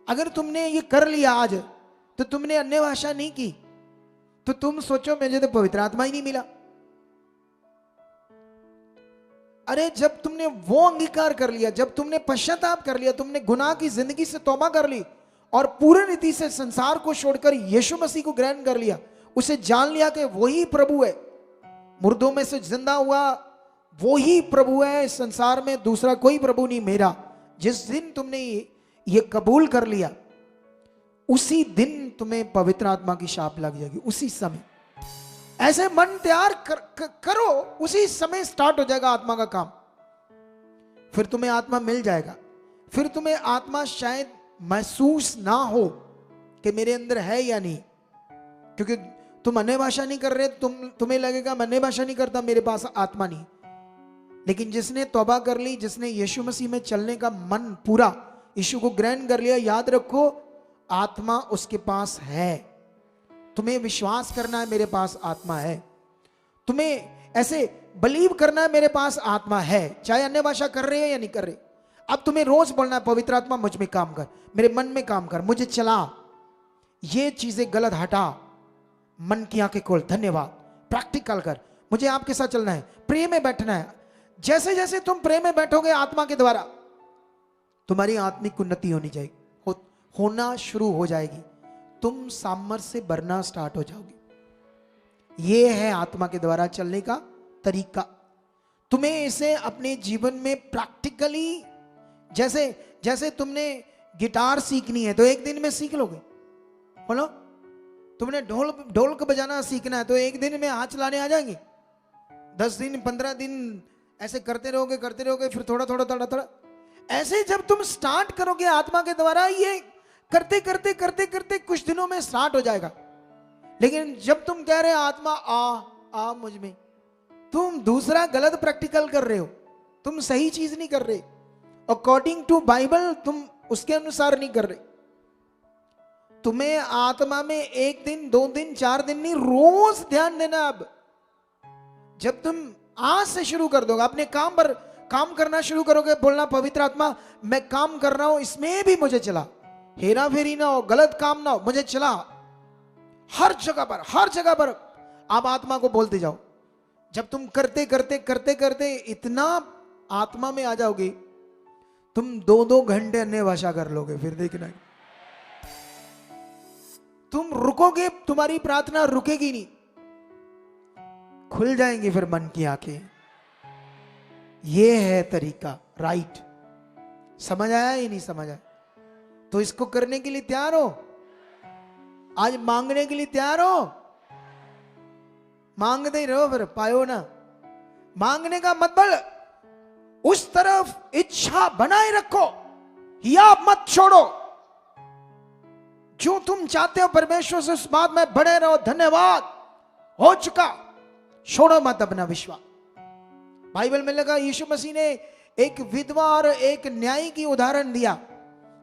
अगर तुमने ये कर लिया आज तो तुमने अन्य भाषा नहीं की तो तुम सोचो मुझे तो पवित्र आत्मा ही नहीं मिला। अरे जब तुमने वो अंगीकार कर लिया, जब तुमने पश्चाताप कर लिया, तुमने गुनाह की जिंदगी से तौबा कर ली और पूर्ण रीति से संसार को छोड़कर यीशु मसीह को ग्रहण कर लिया, उसे जान लिया कि वही प्रभु है, मुर्दों में से जिंदा हुआ वही प्रभु है, संसार में दूसरा कोई प्रभु नहीं मेरा। जिस दिन तुमने ये कबूल कर लिया उसी दिन तुम्हें पवित्र आत्मा की शाप लग जाएगी, उसी समय। ऐसे मन तैयार करो, उसी समय स्टार्ट हो जाएगा आत्मा का काम। फिर तुम्हें आत्मा मिल जाएगा, फिर तुम्हें आत्मा शायद महसूस ना हो कि मेरे अंदर है या नहीं, क्योंकि तुम अन्य भाषा नहीं कर रहे, तुम्हें लगेगा मैं अन्य भाषा नहीं करता, मेरे पास आत्मा नहीं। लेकिन जिसने तौबा कर ली, जिसने यीशु मसीह में चलने का मन पूरा यीशु को ग्रहण कर लिया, याद रखो आत्मा उसके पास है। तुम्हें विश्वास करना है मेरे पास आत्मा है, तुम्हें ऐसे बिलीव करना है मेरे पास आत्मा है, चाहे अन्य भाषा कर रहे हो या नहीं कर रहे। अब तुम्हें रोज बोलना है पवित्र आत्मा मुझ में काम कर, मेरे मन में काम कर, मुझे चला, ये चीजें गलत हटा, मन की आंखें खोल, धन्यवाद, प्रैक्टिकल कर, मुझे आपके साथ चलना है, प्रेम में बैठना है। जैसे जैसे तुम प्रेम में बैठोगे आत्मा के द्वारा तुम्हारी आत्मिक उन्नति होनी जाएगी, होना शुरू हो जाएगी, तुम सामर्थ से भरना स्टार्ट हो जाओगे। ये है आत्मा के द्वारा चलने का तरीका। तुम्हें इसे अपने जीवन में प्रैक्टिकली, जैसे जैसे तुमने गिटार सीखनी है तो एक दिन में सीख लोगे, बोलो। तुमने ढोल को बजाना सीखना है तो एक दिन में हाथ चलाने आ जाएंगे। 10 दिन 15 दिन ऐसे करते रहोगे, फिर थोड़ा थोड़ा ऐसे जब तुम स्टार्ट करोगे आत्मा के द्वारा, ये करते करते करते करते कुछ दिनों में स्टार्ट हो जाएगा। लेकिन जब तुम कह रहे आत्मा आ मुझ में, तुम दूसरा गलत प्रैक्टिकल कर रहे हो, तुम सही चीज नहीं कर रहे, अकॉर्डिंग टू बाइबल तुम उसके अनुसार नहीं कर रहे। तुम्हें आत्मा में 1 दिन 2 दिन 4 दिन नहीं, रोज ध्यान देना। अब जब तुम आज से शुरू कर दोगे, अपने काम पर काम करना शुरू करोगे, बोलना पवित्र आत्मा मैं काम कर रहा हूं, इसमें भी मुझे चला, हेरा फेरी ना हो, गलत काम ना हो, मुझे चला। हर जगह पर आप आत्मा को बोलते जाओ। जब तुम करते करते करते करते इतना आत्मा में आ जाओगे, तुम 2-2 घंटे अन्य भाषा कर लोगे। फिर देखना तुम रुकोगे, तुम्हारी प्रार्थना रुकेगी नहीं, खुल जाएंगी फिर मन की आंखें। ये है तरीका, राइट। समझ आया या नहीं समझ आया? तो इसको करने के लिए तैयार हो? आज मांगने के लिए तैयार हो? मांगते ही रहो, फिर पायो ना। मांगने का मतलब उस तरफ इच्छा बनाए रखो, या मत छोड़ो। जो तुम चाहते हो परमेश्वर से उस बात में बड़े रहो। धन्यवाद, हो चुका, छोड़ो मत अपना विश्वास। बाइबल में लगा यीशु मसीह ने एक विधवा और एक न्यायी की उदाहरण दिया।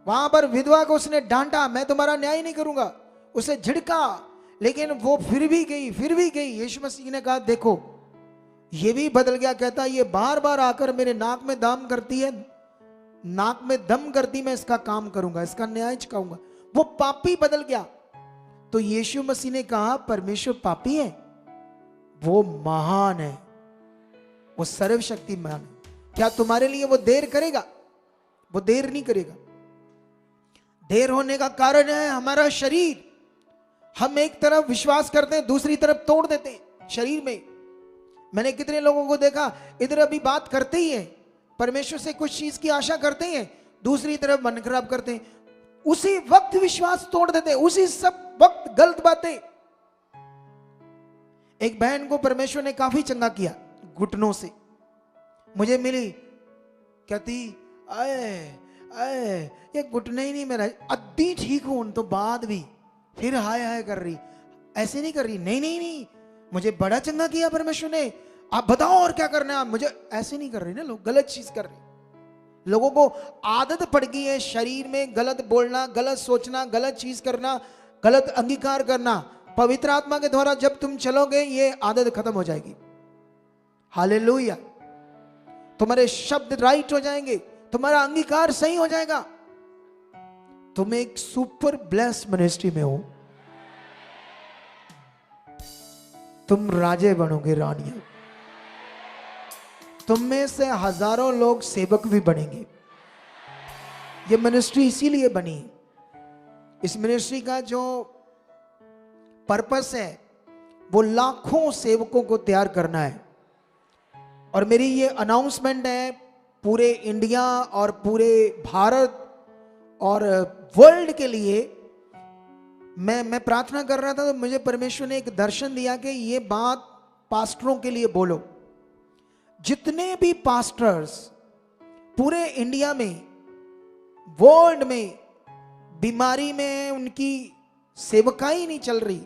वहां पर विधवा को उसने डांटा, मैं तुम्हारा न्याय नहीं करूंगा, उसे झिड़का, लेकिन वो फिर भी गई। यीशु मसीह ने कहा देखो ये भी बदल गया, कहता ये बार बार आकर मेरे नाक में दम करती, मैं इसका काम करूंगा, इसका न्याय चुकाऊंगा। वो पापी बदल गया। तो यीशु मसीह ने कहा परमेश्वर पापी है, वो महान है, वो सर्वशक्तिमान है, क्या तुम्हारे लिए वो देर करेगा? वो देर नहीं करेगा। देर होने का कारण है हमारा शरीर। हम एक तरफ विश्वास करते हैं, दूसरी तरफ तोड़ देते हैं शरीर में। मैंने कितने लोगों को देखा, इधर अभी बात करते ही है, परमेश्वर से कुछ चीज की आशा करते हैं, दूसरी तरफ मन खराब करते हैं, उसी वक्त विश्वास तोड़ देते हैं, उसी सब वक्त गलत बातें। एक बहन को परमेश्वर ने काफी चंगा किया घुटनों से, मुझे मिली, कहती आए आए ये घुटने ही नहीं मेरा, अद्धी ठीक हूं तो बाद भी फिर हाय हाय कर रही, ऐसे नहीं कर रही, नहीं नहीं नहीं मुझे बड़ा चंगा किया परमेश्वर ने, आप बताओ और क्या करना है मुझे, ऐसे नहीं कर रही ना लोग, गलत चीज कर रहे। लोगों को आदत पड़ गई है शरीर में गलत बोलना, गलत सोचना, गलत चीज करना, गलत अंगीकार करना। पवित्र आत्मा के द्वारा जब तुम चलोगे ये आदत खत्म हो जाएगी। हालेलुया। तुम्हारे शब्द राइट हो जाएंगे, तुम्हारा अंगीकार सही हो जाएगा। तुम एक सुपर ब्लेस्ड मिनिस्ट्री में हो, तुम राजे बनोगे, रानियां। तुम में से हजारों लोग सेवक भी बनेंगे। ये मिनिस्ट्री इसीलिए बनी। इस मिनिस्ट्री का जो पर्पस है वो लाखों सेवकों को तैयार करना है। और मेरी ये अनाउंसमेंट है पूरे इंडिया और पूरे भारत और वर्ल्ड के लिए। मैं प्रार्थना कर रहा था तो मुझे परमेश्वर ने एक दर्शन दिया कि ये बात पास्टरों के लिए बोलो। जितने भी पास्टर्स पूरे इंडिया में, वर्ल्ड में बीमारी में उनकी सेवकाई नहीं चल रही,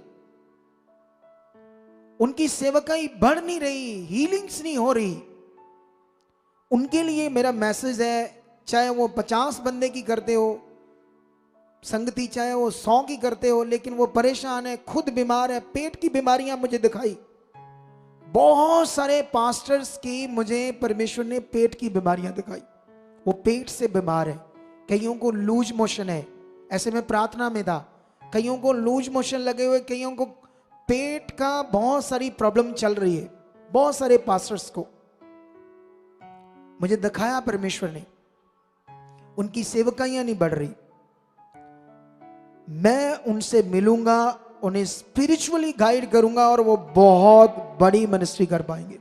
उनकी सेवकाई बढ़ नहीं रही, हीलिंग्स नहीं हो रही, उनके लिए मेरा मैसेज है। चाहे वो 50 बंदे की करते हो संगति, चाहे वो 100 की करते हो, लेकिन वो परेशान है, खुद बीमार है, पेट की बीमारियां मुझे दिखाई। बहुत सारे पास्टर्स की मुझे परमेश्वर ने पेट की बीमारियां दिखाई, वो पेट से बीमार है। कईयों को लूज मोशन है, ऐसे में प्रार्थना में था, कईयों को लूज मोशन लगे हुए, कईयों को पेट का बहुत सारी प्रॉब्लम चल रही है। बहुत सारे पास्टर्स को मुझे दिखाया परमेश्वर ने, उनकी सेवकाइयां नहीं बढ़ रही। मैं उनसे मिलूंगा, उन्हें स्पिरिचुअली गाइड करूंगा और वो बहुत बड़ी मिनिस्ट्री कर पाएंगे।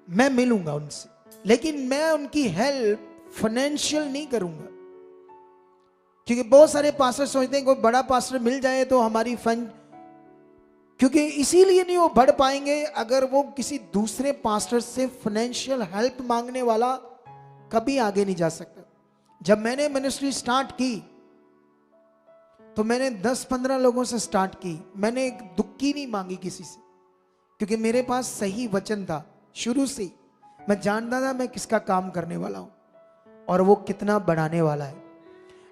मैं मिलूंगा उनसे, लेकिन मैं उनकी हेल्प फाइनेंशियल नहीं करूंगा, क्योंकि बहुत सारे पास्टर सोचते हैं कोई बड़ा पास्टर मिल जाए तो हमारी फंड, क्योंकि इसीलिए नहीं वो बढ़ पाएंगे अगर वो किसी दूसरे पास्टर से फाइनेंशियल हेल्प मांगने वाला कभी आगे नहीं जा सकता। जब मैंने मिनिस्ट्री स्टार्ट की तो मैंने 10-15 लोगों से स्टार्ट की, मैंने एक दुक्की नहीं मांगी किसी से, क्योंकि मेरे पास सही वचन था। शुरू से मैं जानता था मैं किसका काम करने वाला हूं और वो कितना बढ़ाने वाला है।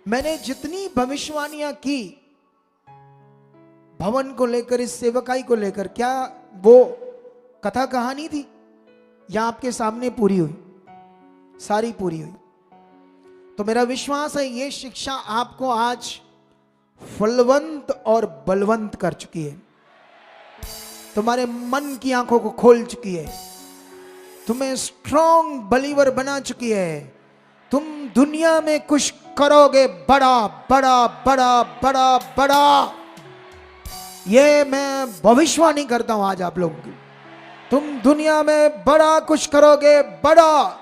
मैंने जितनी भविष्यवाणियां की भवन को लेकर, इस सेवकाई को लेकर, क्या वो कथा कहानी थी या आपके सामने पूरी हुई? सारी पूरी हुई। तो मेरा विश्वास है ये शिक्षा आपको आज फलवंत और बलवंत कर चुकी है, तुम्हारे मन की आंखों को खोल चुकी है, तुम्हें स्ट्रॉन्ग बिलीवर बना चुकी है। तुम दुनिया में कुछ करोगे बड़ा बड़ा बड़ा बड़ा बड़ा, ये मैं भविष्यवाणी करता हूं आज आप लोगों की। तुम दुनिया में बड़ा कुछ करोगे, बड़ा।